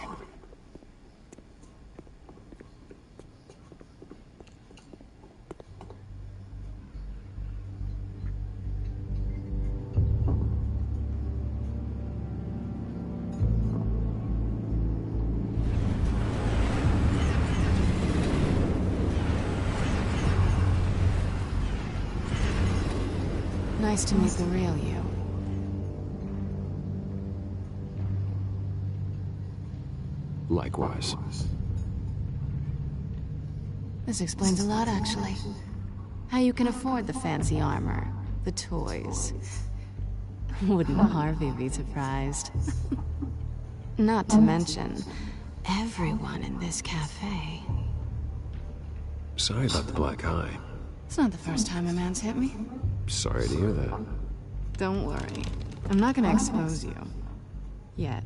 Nice to meet the real you. Likewise. This explains a lot, actually. How you can afford the fancy armor, the toys. Wouldn't Harvey be surprised? Not to mention, everyone in this cafe. Sorry about the black eye. It's not the first time a man's hit me. Sorry to hear that. Don't worry. I'm not gonna expose you. Yet.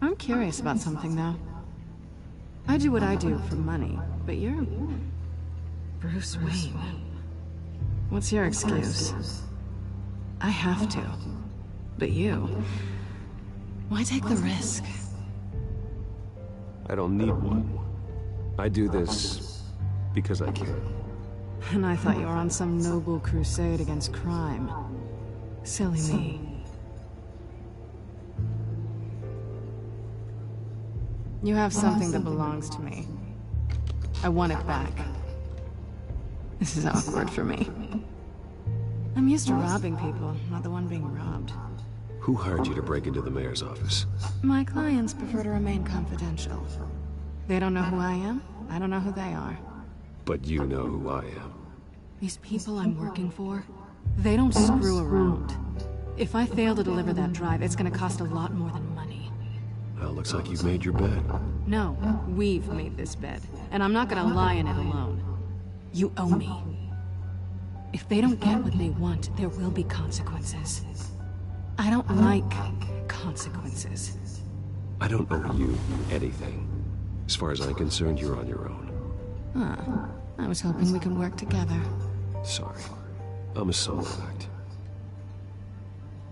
I'm curious about something, though. I do what I do for money, but you're... Bruce Wayne. What's your excuse? I have to. But you... Why take the risk? I don't need one. I do this because I can. And I thought you were on some noble crusade against crime. Silly me. You have something that belongs to me. I want it back. This is awkward for me. I'm used to robbing people, not the one being robbed. Who hired you to break into the mayor's office? My clients prefer to remain confidential. They don't know who I am, I don't know who they are. But you know who I am. These people I'm working for, they don't screw around. If I fail to deliver that drive, it's gonna cost a lot more than money. Well, looks like you've made your bed. No, we've made this bed, and I'm not gonna lie in it alone. You owe me. If they don't get what they want, there will be consequences. I don't like consequences. I don't owe you anything. As far as I'm concerned, you're on your own. Huh. I was hoping we could work together. Sorry. I'm a solo act.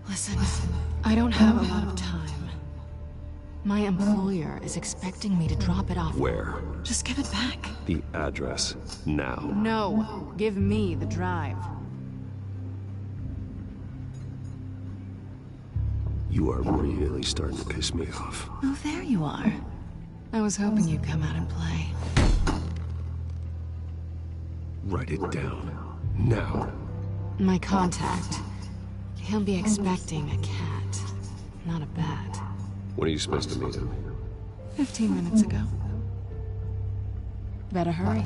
Listen, I don't have a lot of time. My employer is expecting me to drop it off. Where? Just give it back. The address, now. No, give me the drive. You are really starting to piss me off. Oh, there you are. I was hoping you'd come out and play. Write it down. Now. My contact. He'll be expecting a cat, not a bat. When are you supposed to meet him? 15 minutes ago. Better hurry.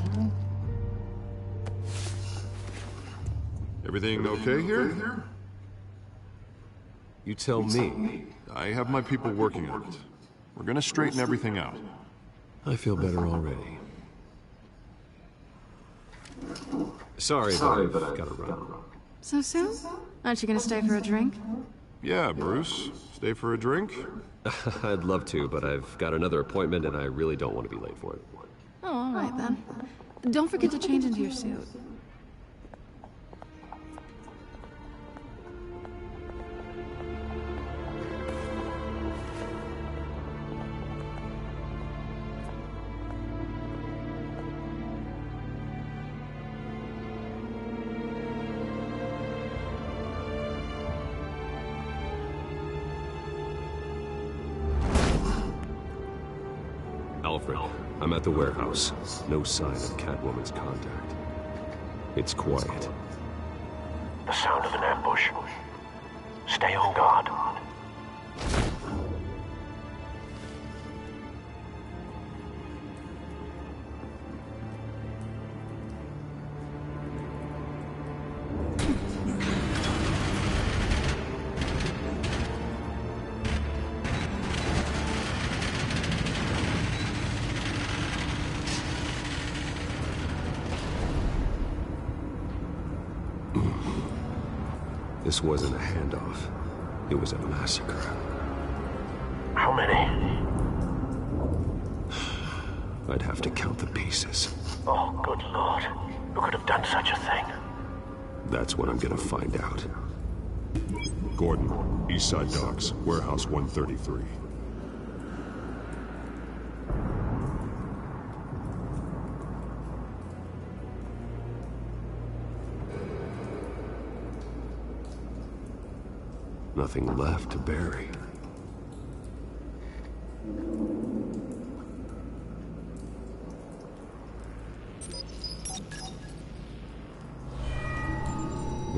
Everything okay here? You tell me. I have my people working on it. We're gonna straighten everything out. I feel better already. Sorry, but I've gotta run. So soon? Aren't you gonna stay for a drink? Yeah, Bruce. Stay for a drink? I'd love to, but I've got another appointment and I really don't want to be late for it. Oh, all right then. Don't forget to change into your suit. Alfred, I'm at the warehouse. No sign of Catwoman's contact. It's quiet. The sound of an ambush. Stay on guard. This wasn't a handoff. It was a massacre. How many? I'd have to count the pieces. Oh, good Lord. Who could have done such a thing? That's what I'm gonna find out. Gordon, Eastside Docks, Warehouse 133. Nothing left to bury.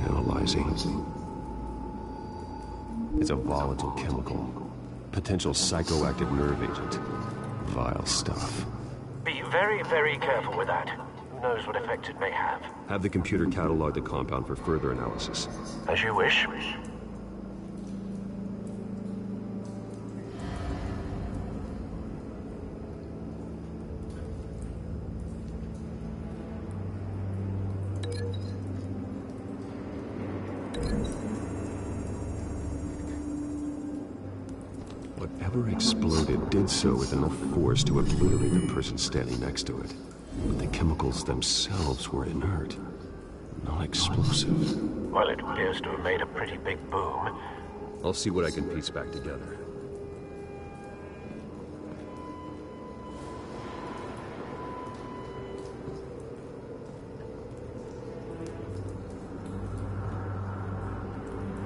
Analyzing. It's a volatile chemical. Potential psychoactive nerve agent. Vile stuff. Be very, very careful with that. Who knows what effect it may have. Have the computer catalog the compound for further analysis. As you wish. Whatever exploded did so with enough force to obliterate the person standing next to it. But the chemicals themselves were inert, not explosive. Well, it appears to have made a pretty big boom. I'll see what I can piece back together.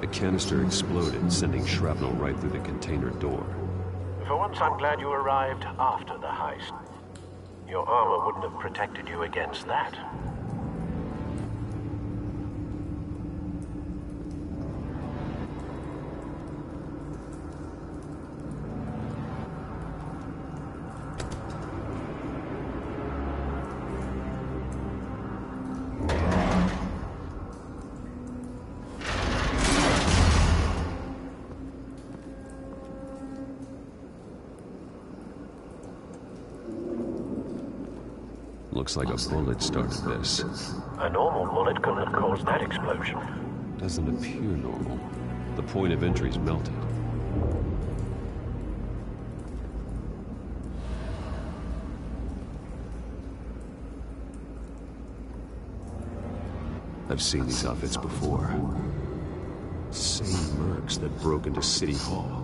The canister exploded, sending shrapnel right through the container door. For once, I'm glad you arrived after the heist. Your armor wouldn't have protected you against that. Looks like a bullet started this. A normal bullet couldn't have caused that explosion. Doesn't appear normal. The point of entry's melted. I've seen these outfits before. Same mercs that broke into City Hall.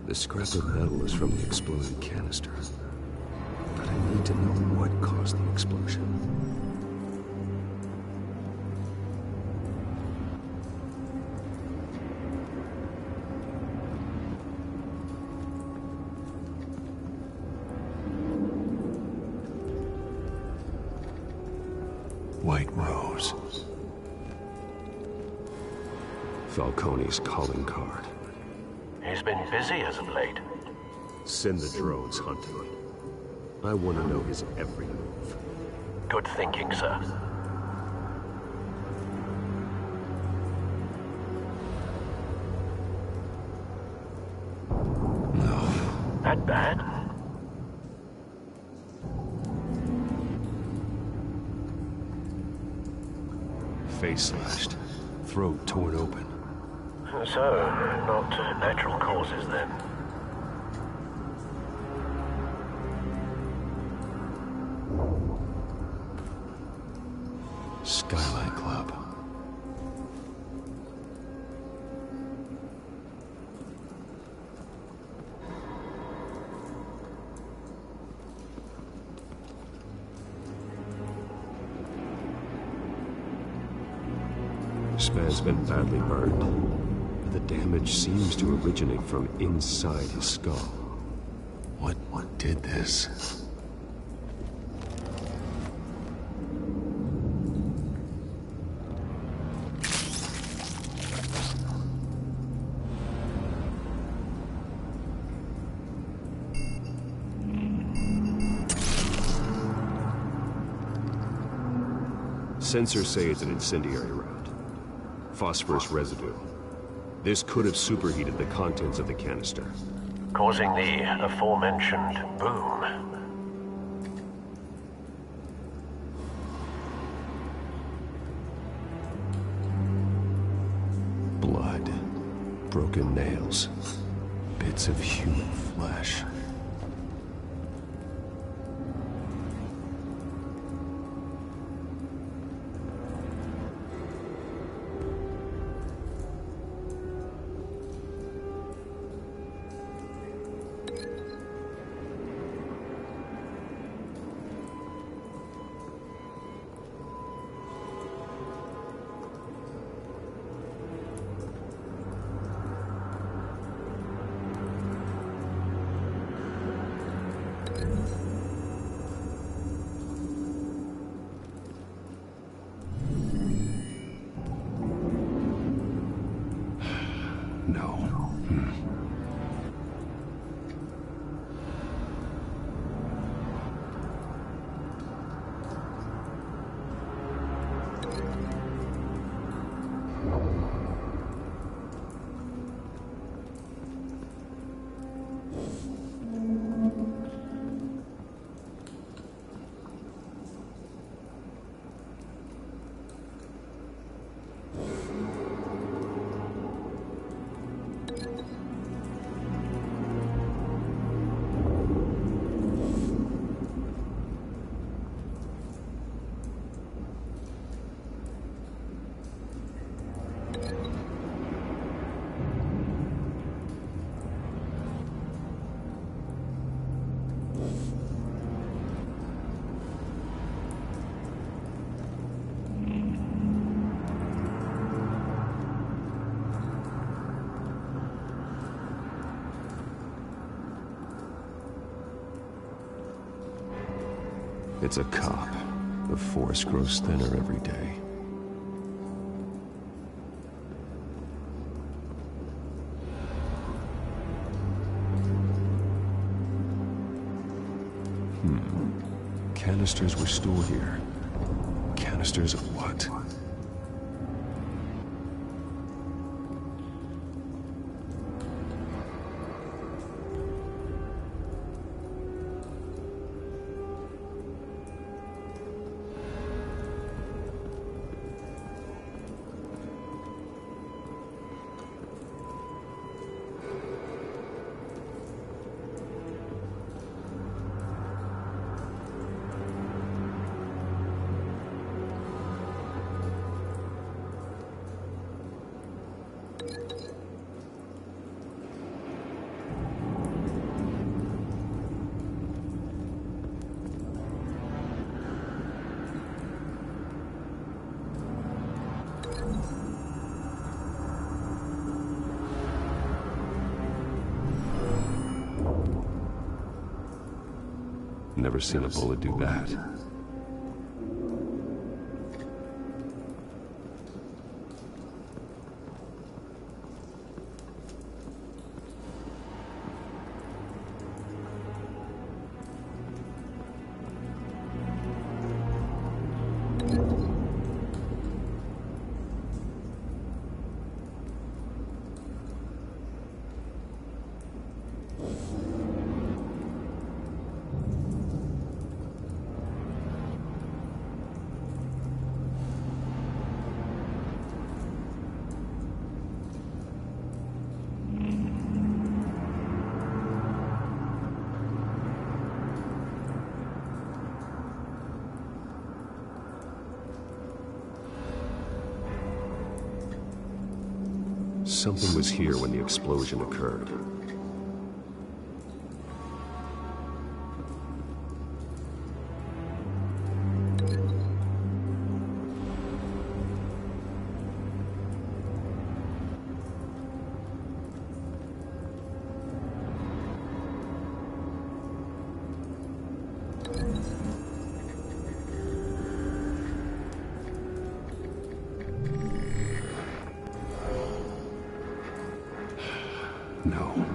The scrap of metal is from the exploded canister. But I need to know what caused the explosion. White Rose. Falcone's calling card. He's been busy as of late. Send the drones hunting. I want to know his every move. Good thinking, sir. No. That bad? Face slashed. Throat torn open. So, not natural causes then. Skyline Club. This man's been badly burned. The damage seems to originate from inside his skull. What did this? Sensors say it's an incendiary round. Phosphorus residue. This could have superheated the contents of the canister. Causing the aforementioned boom. Blood. Broken nails. Bits of human flesh. It's a cop. The force grows thinner every day. Canisters were stored here. Canisters of what? Never seen a bullet do that. Something was here when the explosion occurred. No.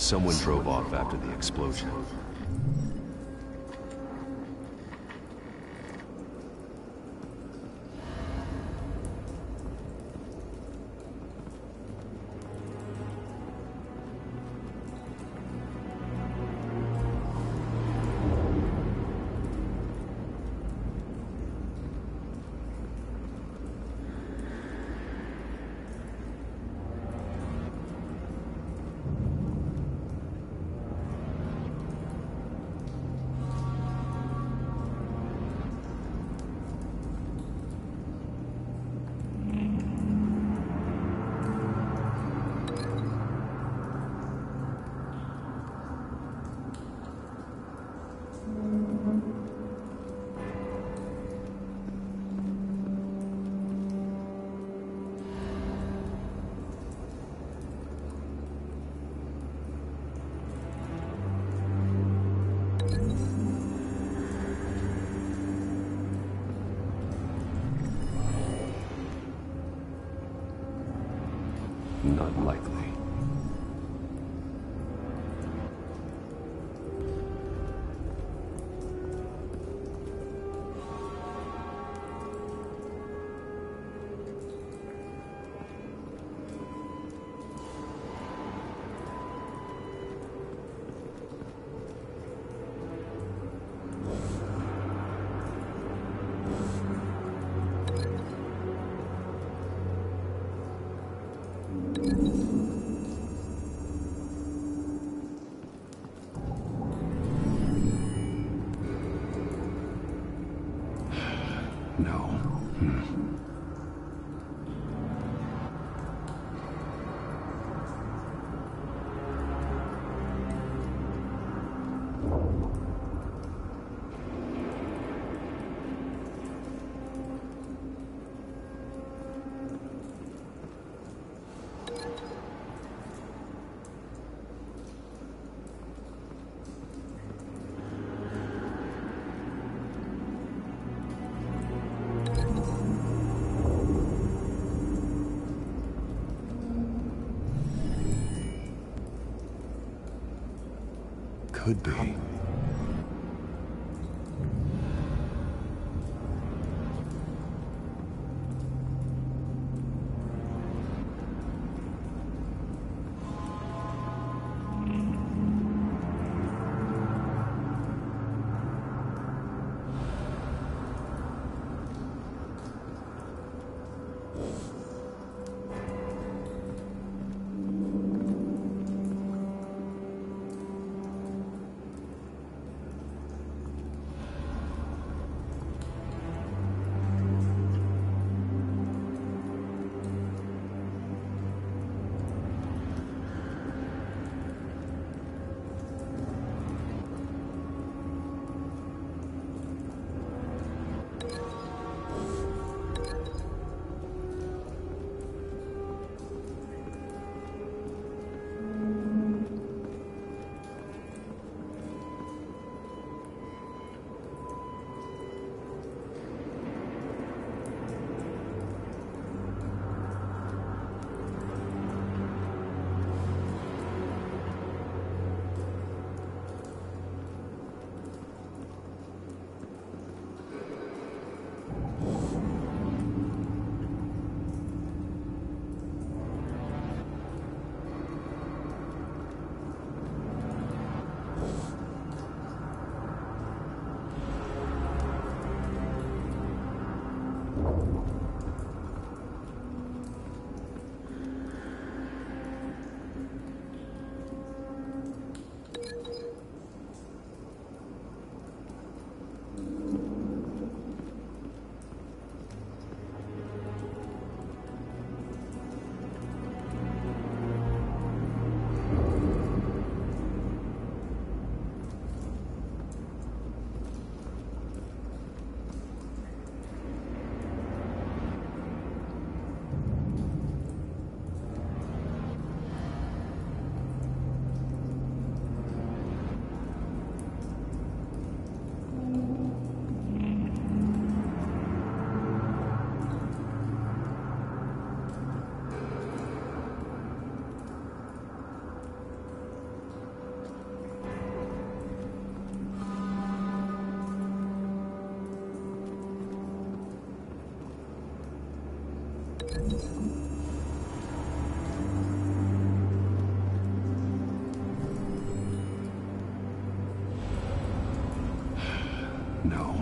someone drove off after the explosion. Not likely. No. Could be. No.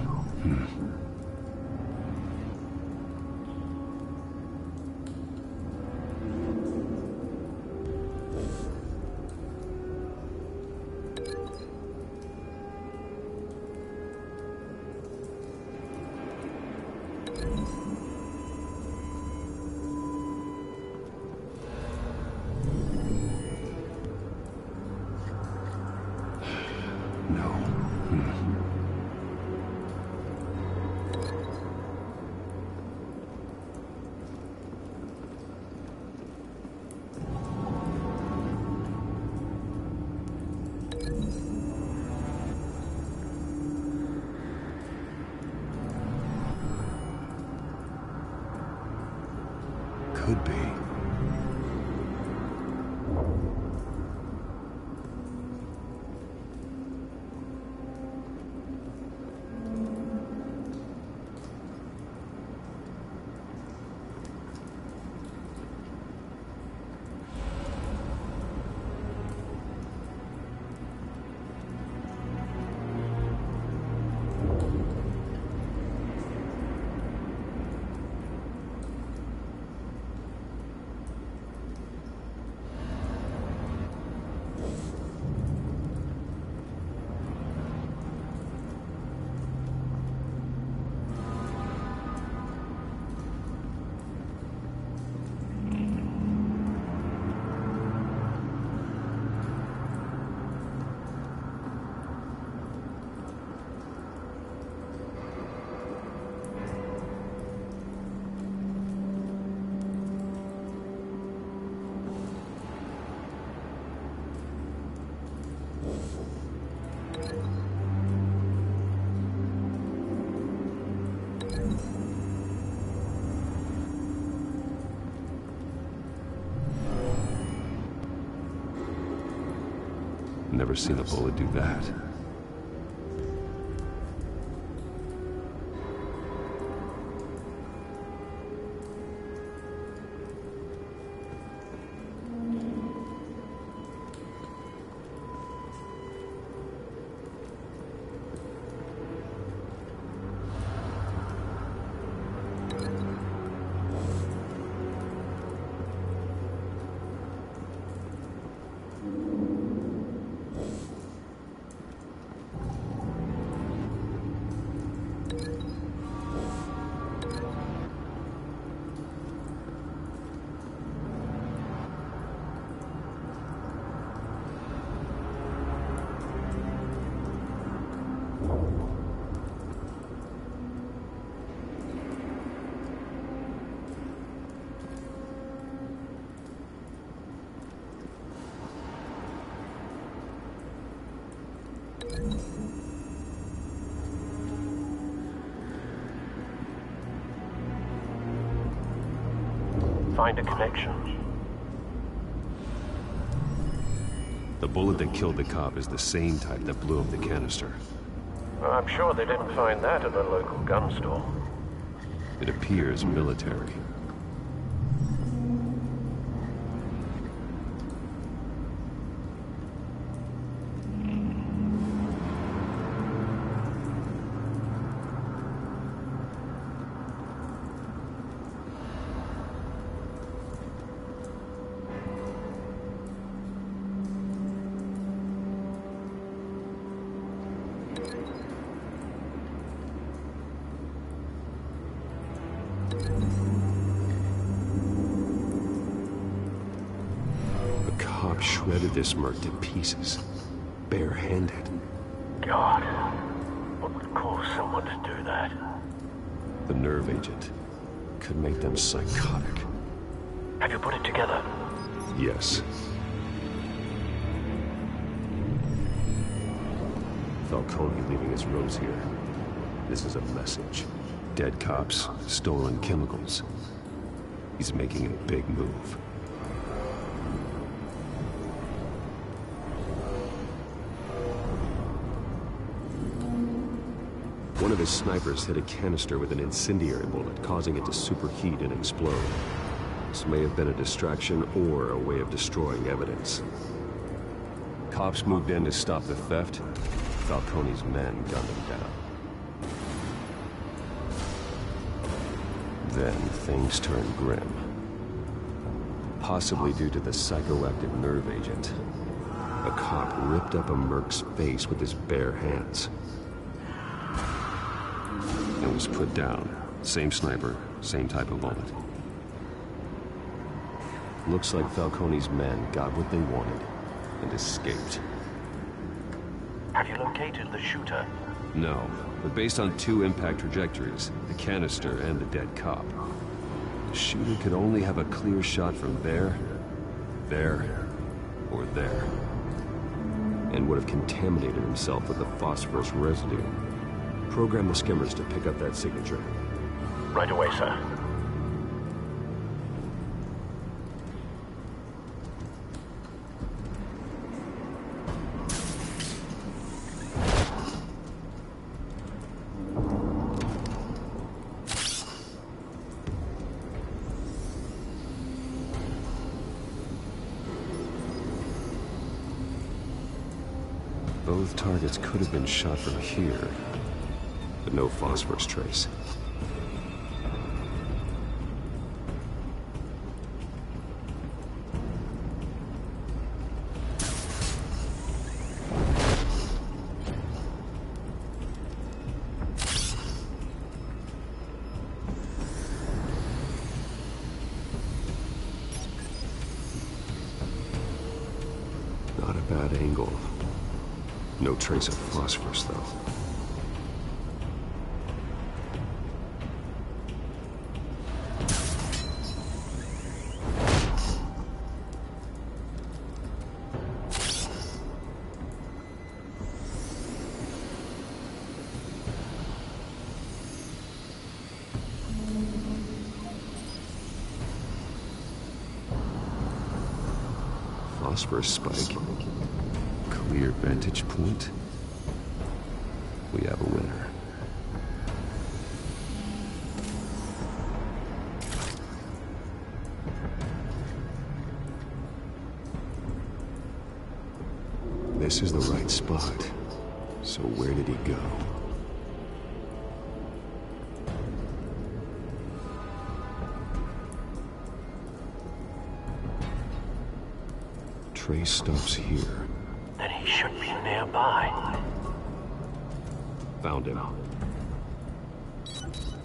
Could be. Never seen a bullet do that. Find a connection. The bullet that killed the cop is the same type that blew up the canister. I'm sure they didn't find that at a local gun store. It appears military. Shredded this merc to pieces, bare-handed. God, what would cause someone to do that? The nerve agent could make them psychotic. Have you put it together? Yes. Falcone leaving his rose here. This is a message. Dead cops, stolen chemicals. He's making a big move. One of his snipers hit a canister with an incendiary bullet, causing it to superheat and explode. This may have been a distraction or a way of destroying evidence. Cops moved in to stop the theft. Falcone's men gunned him down. Then things turned grim. Possibly due to the psychoactive nerve agent. A cop ripped up a merc's face with his bare hands. It was put down. Same sniper, same type of bullet. Looks like Falcone's men got what they wanted and escaped. Have you located the shooter? No, but based on 2 impact trajectories, the canister and the dead cop, the shooter could only have a clear shot from there, or there, and would have contaminated himself with the phosphorus residue. Program the skimmers to pick up that signature. Right away, sir. Both targets could have been shot from here, but no phosphorus trace. Not a bad angle. No trace of phosphorus, though. Phosphorus spike. Clear vantage point. We have a winner. This is the right spot. So where did he go? Trace stops here. Then he should be nearby. Found him.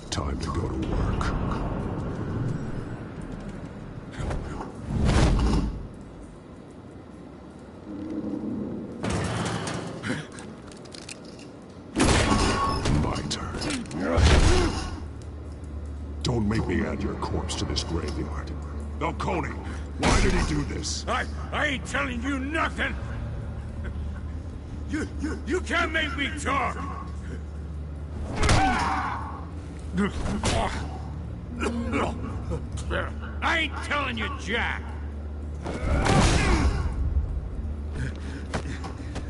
Time to go to work. My turn. Don't make me add your corpse to this graveyard. Falcone, why did he do this? I ain't telling you nothing! You can't make me talk! I ain't telling you jack!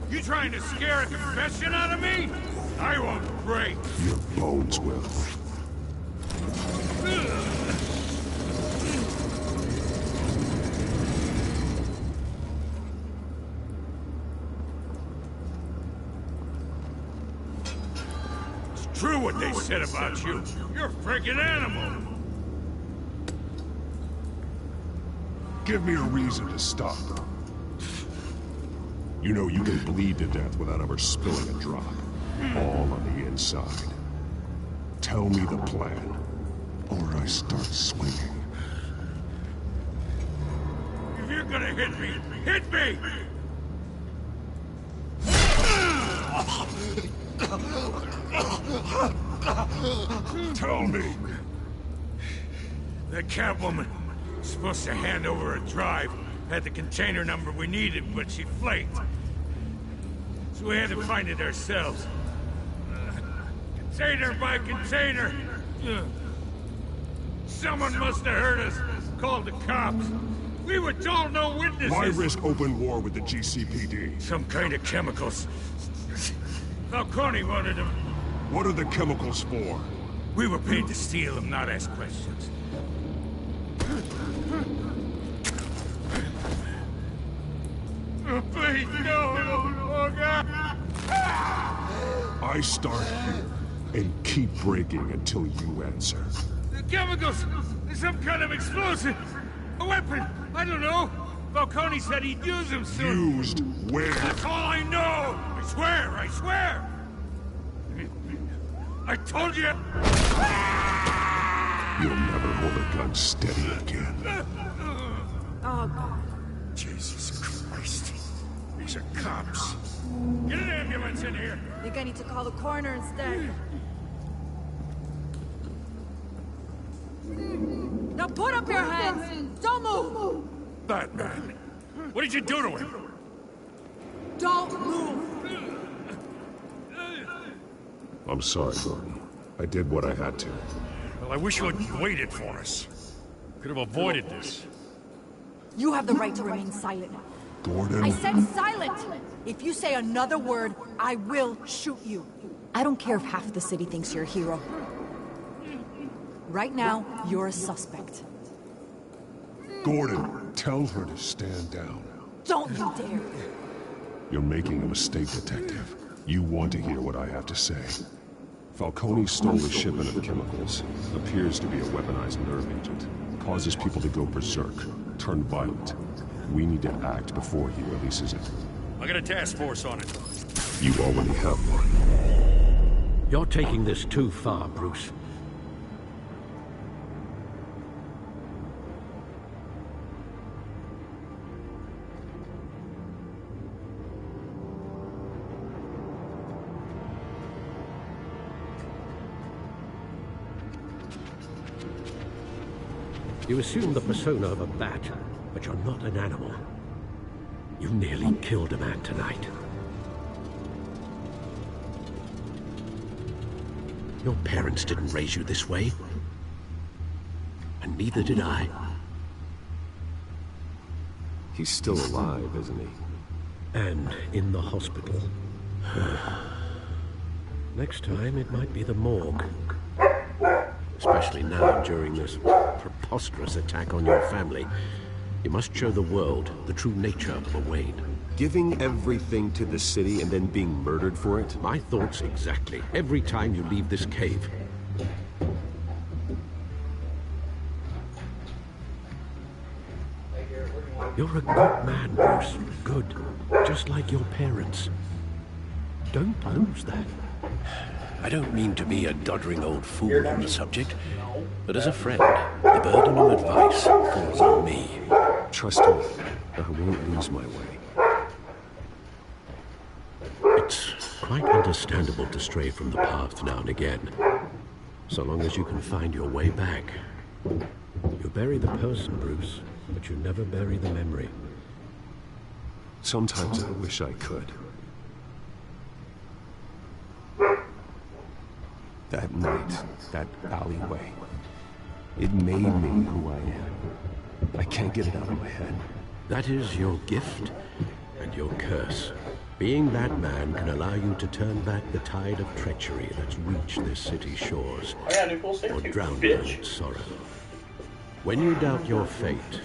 You trying to scare a confession out of me? I won't break! Your bones will. True what they said about you. You're a freaking animal. Give me a reason to stop. You know you can bleed to death without ever spilling a drop. All on the inside. Tell me the plan, or I start swinging. If you're gonna hit me, hit me! Tell me. That Catwoman was supposed to hand over a drive. Had the container number we needed, but she flaked. So we had to find it ourselves. Container by container. Someone must have heard us. Called the cops. We were told no witnesses. Why risk open war with the GCPD? Some kind of chemicals. Falcone wanted them. What are the chemicals for? We were paid to steal them, not ask questions. Please, no, oh God! I start here and keep breaking until you answer. The chemicals! Some kind of explosive! A weapon! I don't know! Falcone said he'd use them soon! Used where? That's all I know! I swear! I swear! I told you! You'll never hold a gun steady again. Oh, God. Jesus Christ. These are cops. Get an ambulance in here! I think I need to call the coroner instead. Now put up your hands! Don't move! BatMan, what did you do to him? Don't move! I'm sorry, Gordon. I did what I had to. Well, I wish you had waited for us. Could have avoided this. You have the right to remain silent. Gordon? I said silent! If you say another word, I will shoot you. I don't care if half the city thinks you're a hero. Right now, you're a suspect. Gordon, tell her to stand down. Don't you dare! You're making a mistake, Detective. You want to hear what I have to say. Falcone stole a shipment of chemicals. Appears to be a weaponized nerve agent. Causes people to go berserk, turn violent. We need to act before he releases it. I got a task force on it. You already have one. You're taking this too far, Bruce. You assume the persona of a bat, but you're not an animal. You nearly killed a man tonight. Your parents didn't raise you this way. And neither did I. He's still alive, isn't he? And in the hospital. Next time, it might be the morgue. Especially now, during this preposterous attack on your family. You must show the world the true nature of a Wayne. Giving everything to the city and then being murdered for it? My thoughts exactly. Every time you leave this cave. You're a good man, Bruce. Good. Just like your parents. Don't lose that. I don't mean to be a doddering old fool on the subject, but as a friend, the burden of advice falls on me. Trust me, I won't lose my way. It's quite understandable to stray from the path now and again, so long as you can find your way back. You bury the person, Bruce, but you never bury the memory. Sometimes I wish I could. That night, that alleyway, it made me who I am. I can't get it out of my head. That is your gift and your curse. Being BatMan can allow you to turn back the tide of treachery that's reached this city's shores, or drown it in its sorrow. When you doubt your fate,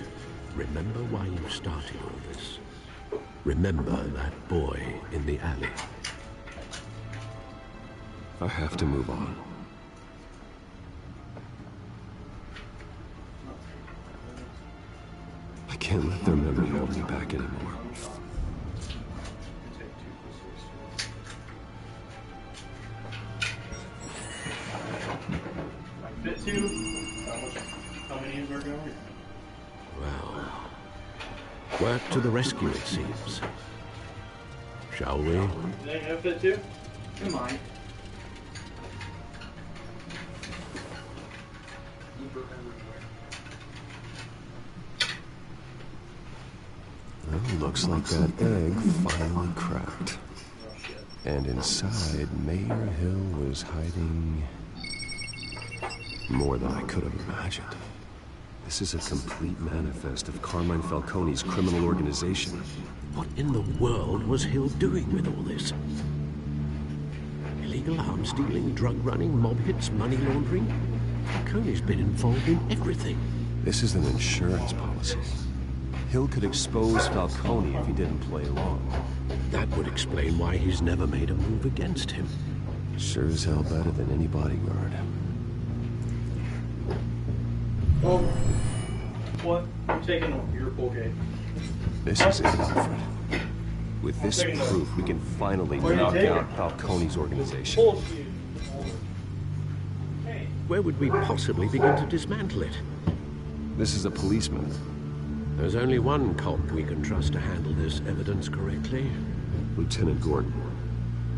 remember why you started all this. Remember that boy in the alley. I have to move on. I can't let their memory hold me back anymore. Well, work to the rescue, it seems. Shall we? Fit too? Come on. Well, looks like that egg finally cracked. And inside, Mayor Hill was hiding more than I could have imagined. This is a complete manifest of Carmine Falcone's criminal organization. What in the world was Hill doing with all this? Will he illegal arms dealing, drug running, mob hits, money laundering. Falcone's been involved in everything. This is an insurance policy. Hill could expose Falcone if he didn't play along. That would explain why he's never made a move against him. Sure as hell better than any bodyguard. Oh. What? I'm taking over. You're okay. This is it, Alfred. With this proof, we can finally knock out Falcone's organization. Where would we possibly begin to dismantle it? This is a policeman. There's only one cop we can trust to handle this evidence correctly. Lieutenant Gordon.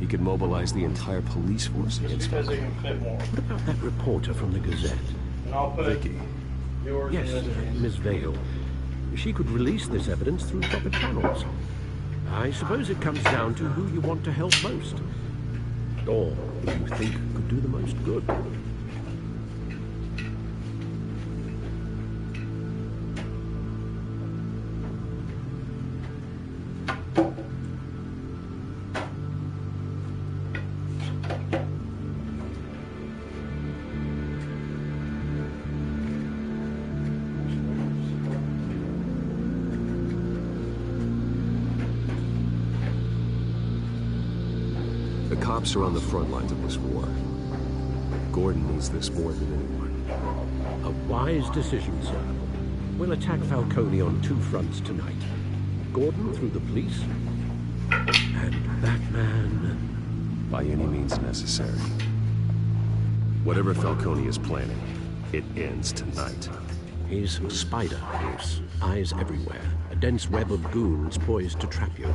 He could mobilize the entire police force against Falcone. What about that reporter from the Gazette? Vicky. Yes, Miss Vale. She could release this evidence through proper channels. I suppose it comes down to who you want to help most. Or who you think could do the most good. Cops are on the front lines of this war. Gordon needs this more than anyone. A wise decision, sir. We'll attack Falcone on two fronts tonight. Gordon through the police, and BatMan. By any means necessary. Whatever Falcone is planning, it ends tonight. He's a spider, Bruce. Eyes everywhere. A dense web of goons poised to trap you.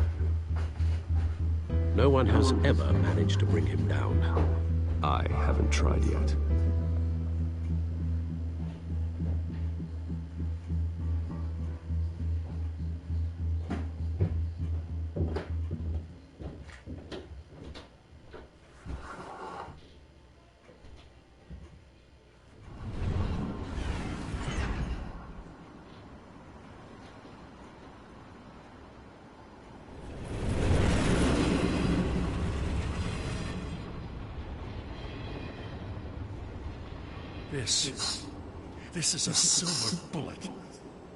No one has ever managed to bring him down. I haven't tried yet. This is a silver bullet.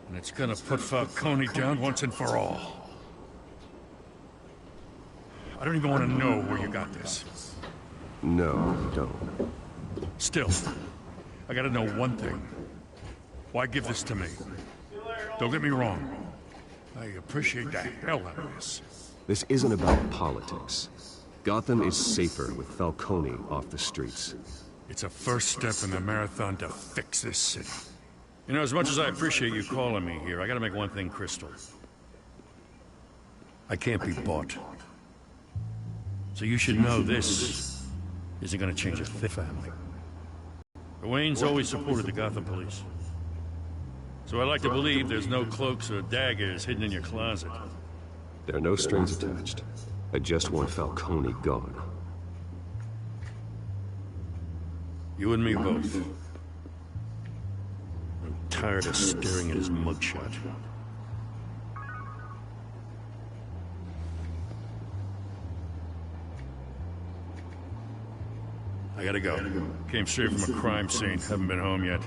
And it's gonna put Falcone down once and for all. I don't even want to know where you got this. No, don't. Still, I gotta know one thing. Why give this to me? Don't get me wrong. I appreciate the hell out of this. This isn't about politics. Gotham is safer with Falcone off the streets. It's a first step in the marathon to fix this city. You know, as much as I appreciate you calling me here, I gotta make one thing crystal. I can't be bought. So you should know this isn't gonna change a thing. Family. The Waynes always supported the Gotham police. So I like to believe there's no cloaks or daggers hidden in your closet. There are no strings attached. I just want Falcone gone. You and me both. I'm tired of staring at his mugshot. I gotta go. Came straight from a crime scene. Haven't been home yet.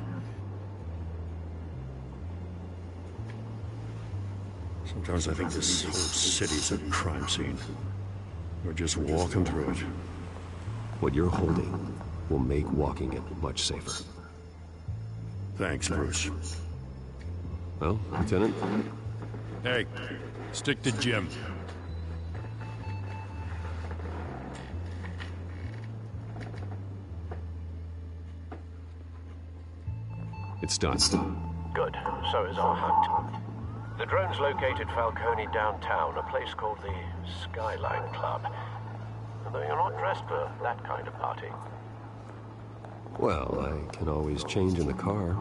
Sometimes I think this whole city's a crime scene. We're just walking through it. What you're holding will make walking it much safer. Thanks, Bruce. Well, Lieutenant? Hey, stick to Jim. It's done. Good. So is our hunt. The drones located Falcone downtown, a place called the Skyline Club. Although you're not dressed for that kind of party. Well, I can always change in the car.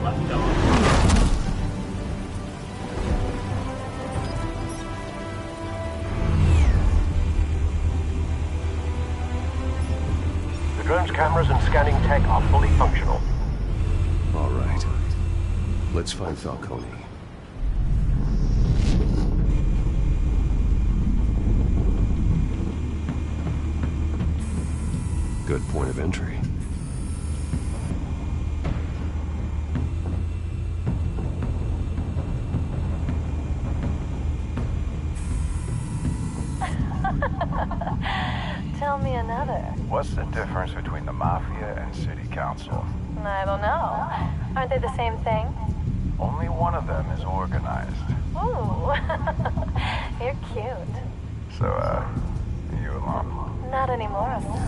The drone's cameras and scanning tech are fully functional. All right. Let's find Falcone. Good point of entry. Tell me another. What's the difference between the Mafia and City Council? I don't know. Aren't they the same thing? Only one of them is organized. Ooh. You're cute. So, you alone? Not anymore, I'm not.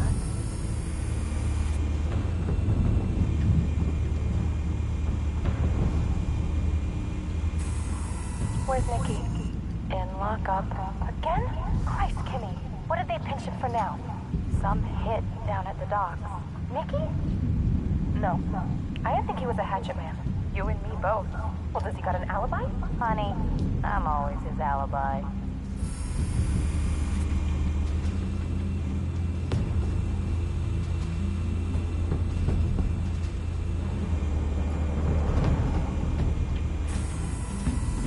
Where's Nicky? In lockup. Again? Christ, Kimmy. What did they pinch him for now? Some hit down at the docks. Nicky? No. I didn't think he was a hatchet man. You and me both. Well, does he got an alibi? Honey, I'm always his alibi.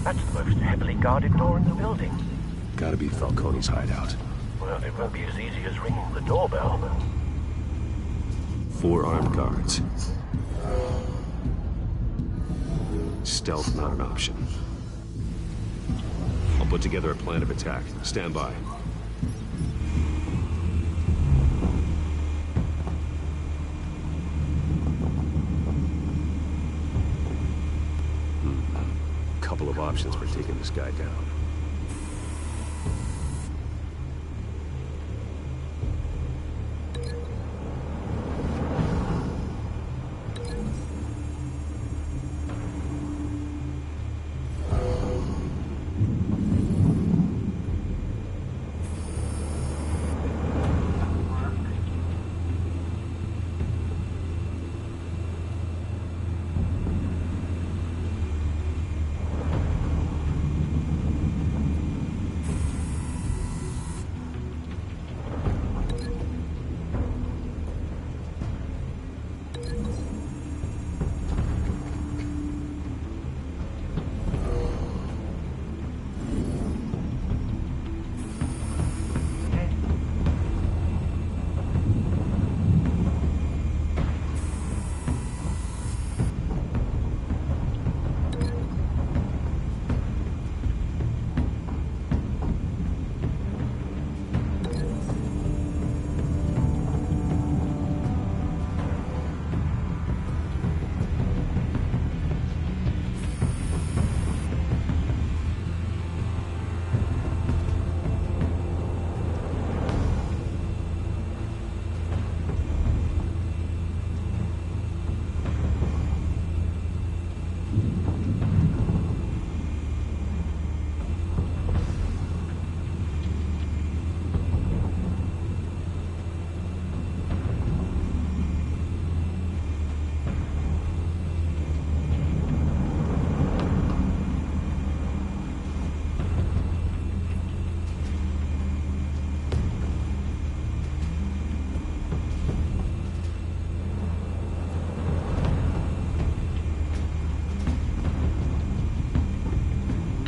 That's the most heavily guarded door in the building. Gotta be Falcone's hideout. Well, it won't be as easy as ringing the doorbell. 4 armed guards. Stealth not an option. I'll put together a plan of attack. Stand by. Couple of options for taking this guy down.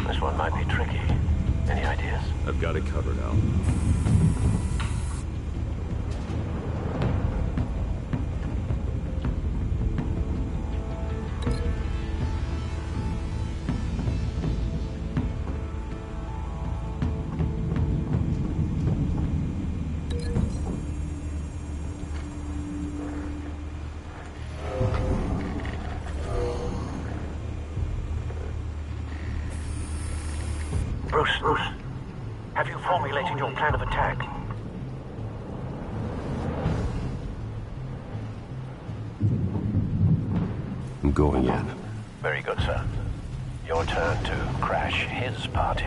This one might be tricky. Any ideas? I've got it covered, Al. Bruce, have you formulated your plan of attack? I'm going in. Very good, sir. Your turn to crash his party.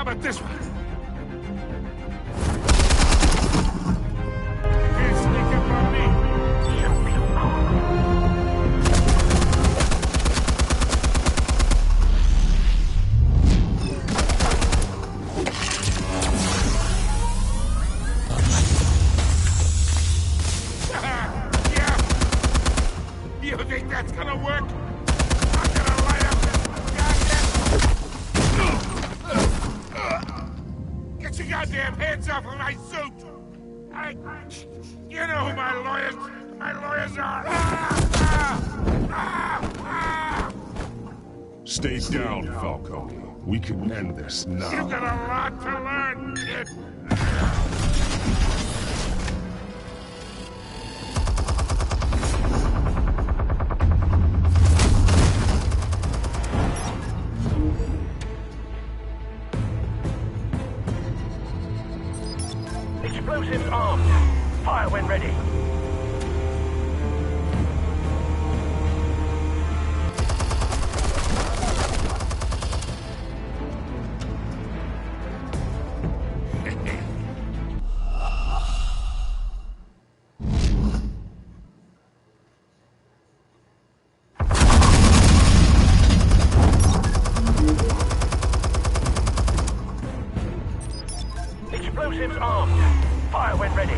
about this one? You think that's gonna work? I'm gonna light up this goddamn... Get your goddamn hands off of my suit! You know who my lawyers are! Stay down, Falcone. We can end this now. You've got a lot to learn, kid! Explosives armed. Fire when ready. Explosives armed. Fire when ready.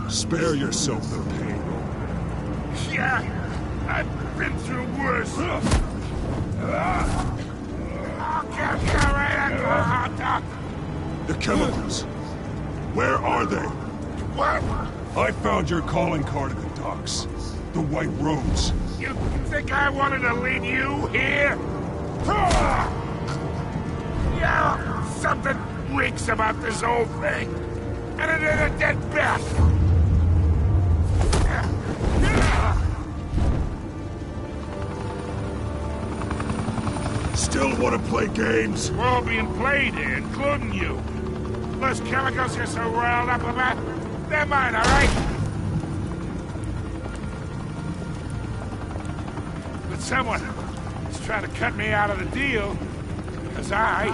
Spare yourself the pain. Yeah, I've been through worse. I'll get you right at the hot dog. The chemicals. Where are they? What? I found your calling card at the docks. The White Rose. You think I wanted to leave you here? Yeah, something reeks about this whole thing. And it is a dead bat. Still want to play games? We're all being played here, including you. Those chemicals you're so riled up about, they're mine, all right? But someone is trying to cut me out of the deal, because I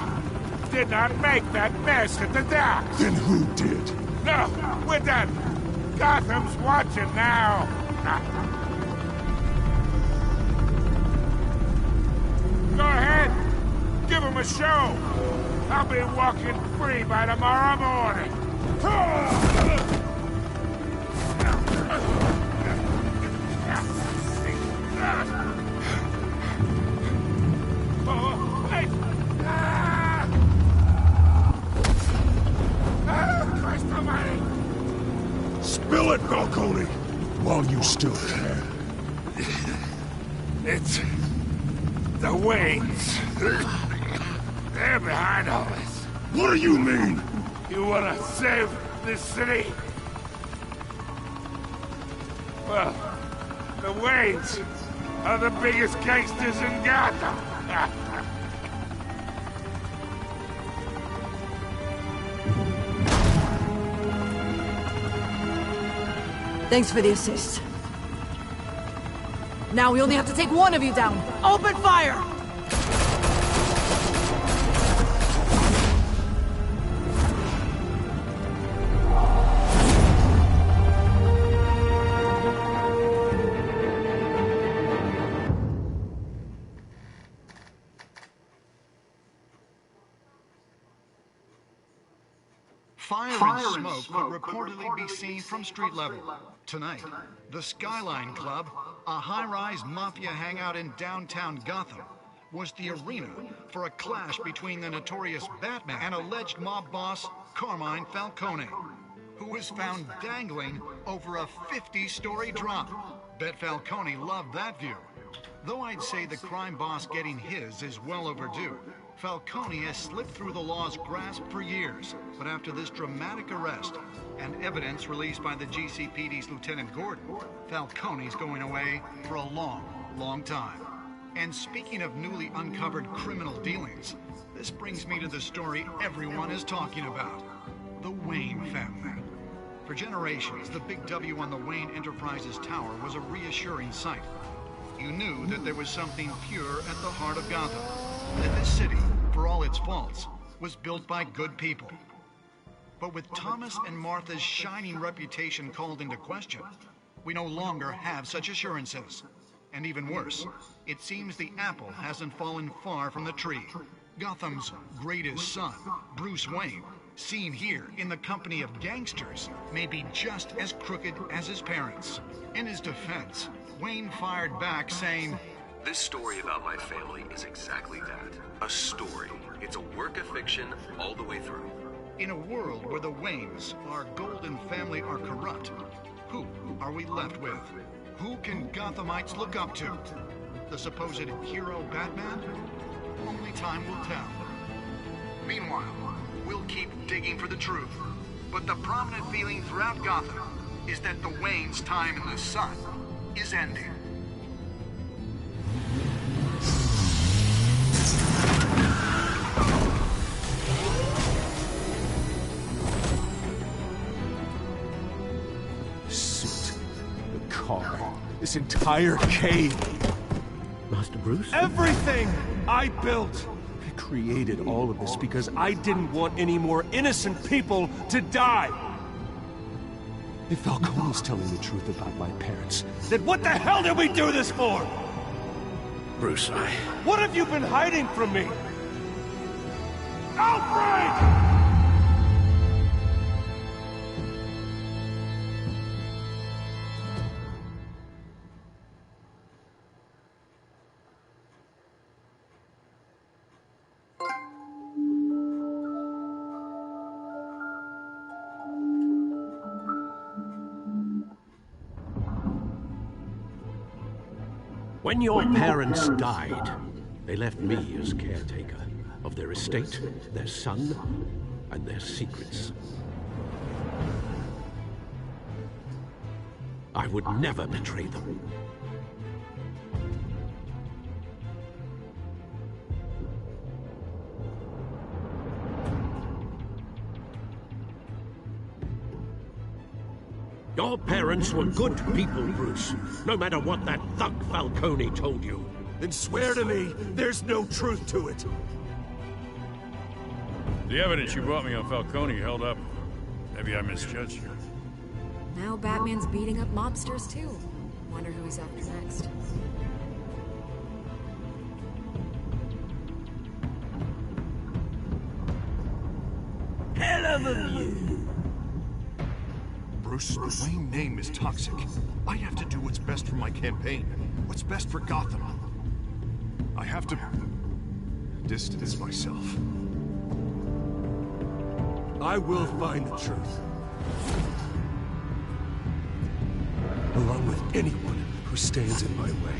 did not make that mess at the docks. Then who did? No, we're done. Gotham's watching now. Go ahead. Give him a show. I'll be walking free by tomorrow morning. Christ almighty. Spill it, Falcone, while you still can. It's the Waynes. They're behind all this. What do you mean? You wanna save this city? Well, the Waynes are the biggest gangsters in Gotham. Thanks for the assist. Now we only have to take one of you down. Open fire! Fire and smoke could reportedly be seen from street level. Tonight, the Skyline Club, a high-rise mafia hangout in downtown Gotham, was the arena for a clash between the notorious Batman and alleged mob boss Carmine Falcone, who was found dangling over a 50-story drop. Bet Falcone loved that view, though I'd say the crime boss getting his is well overdue. Falcone has slipped through the law's grasp for years, but after this dramatic arrest and evidence released by the GCPD's Lieutenant Gordon, Falcone's going away for a long time. And speaking of newly uncovered criminal dealings, this brings me to the story everyone is talking about: the Wayne family. For generations, the big W on the Wayne Enterprises tower was a reassuring sight. You knew that there was something pure at the heart of Gotham, that this city, for all its faults, was built by good people. But with Thomas and Martha's shining reputation called into question, we no longer have such assurances. And even worse, it seems the apple hasn't fallen far from the tree. Gotham's greatest son, Bruce Wayne, seen here in the company of gangsters, may be just as crooked as his parents. In his defense, Wayne fired back saying, "This story about my family is exactly that. A story. It's a work of fiction all the way through." In a world where the Waynes, our golden family, are corrupt, who are we left with? Who can Gothamites look up to? The supposed hero Batman? Only time will tell. Meanwhile, we'll keep digging for the truth. But the prominent feeling throughout Gotham is that the Waynes' time in the sun is ending. Suit, the car, this entire cave. Master Bruce? Everything I built! I created all of this because I didn't want any more innocent people to die! If Falcone's telling the truth about my parents, then what the hell did we do this for? Bruce, What have you been hiding from me? Alfred! When your parents died, they left me as caretaker of their estate, their son, and their secrets. I would never betray them. Your parents were good people, Bruce, no matter what that thug Falcone told you. Then swear to me there's no truth to it. The evidence you brought me on Falcone held up. Maybe I misjudged you. Now Batman's beating up mobsters too. Wonder who he's after next. Hell of a view. Bruce, the Wayne name is toxic. I have to do what's best for my campaign. What's best for Gotham. I have to distance myself. I will find the truth. Along with anyone who stands in my way.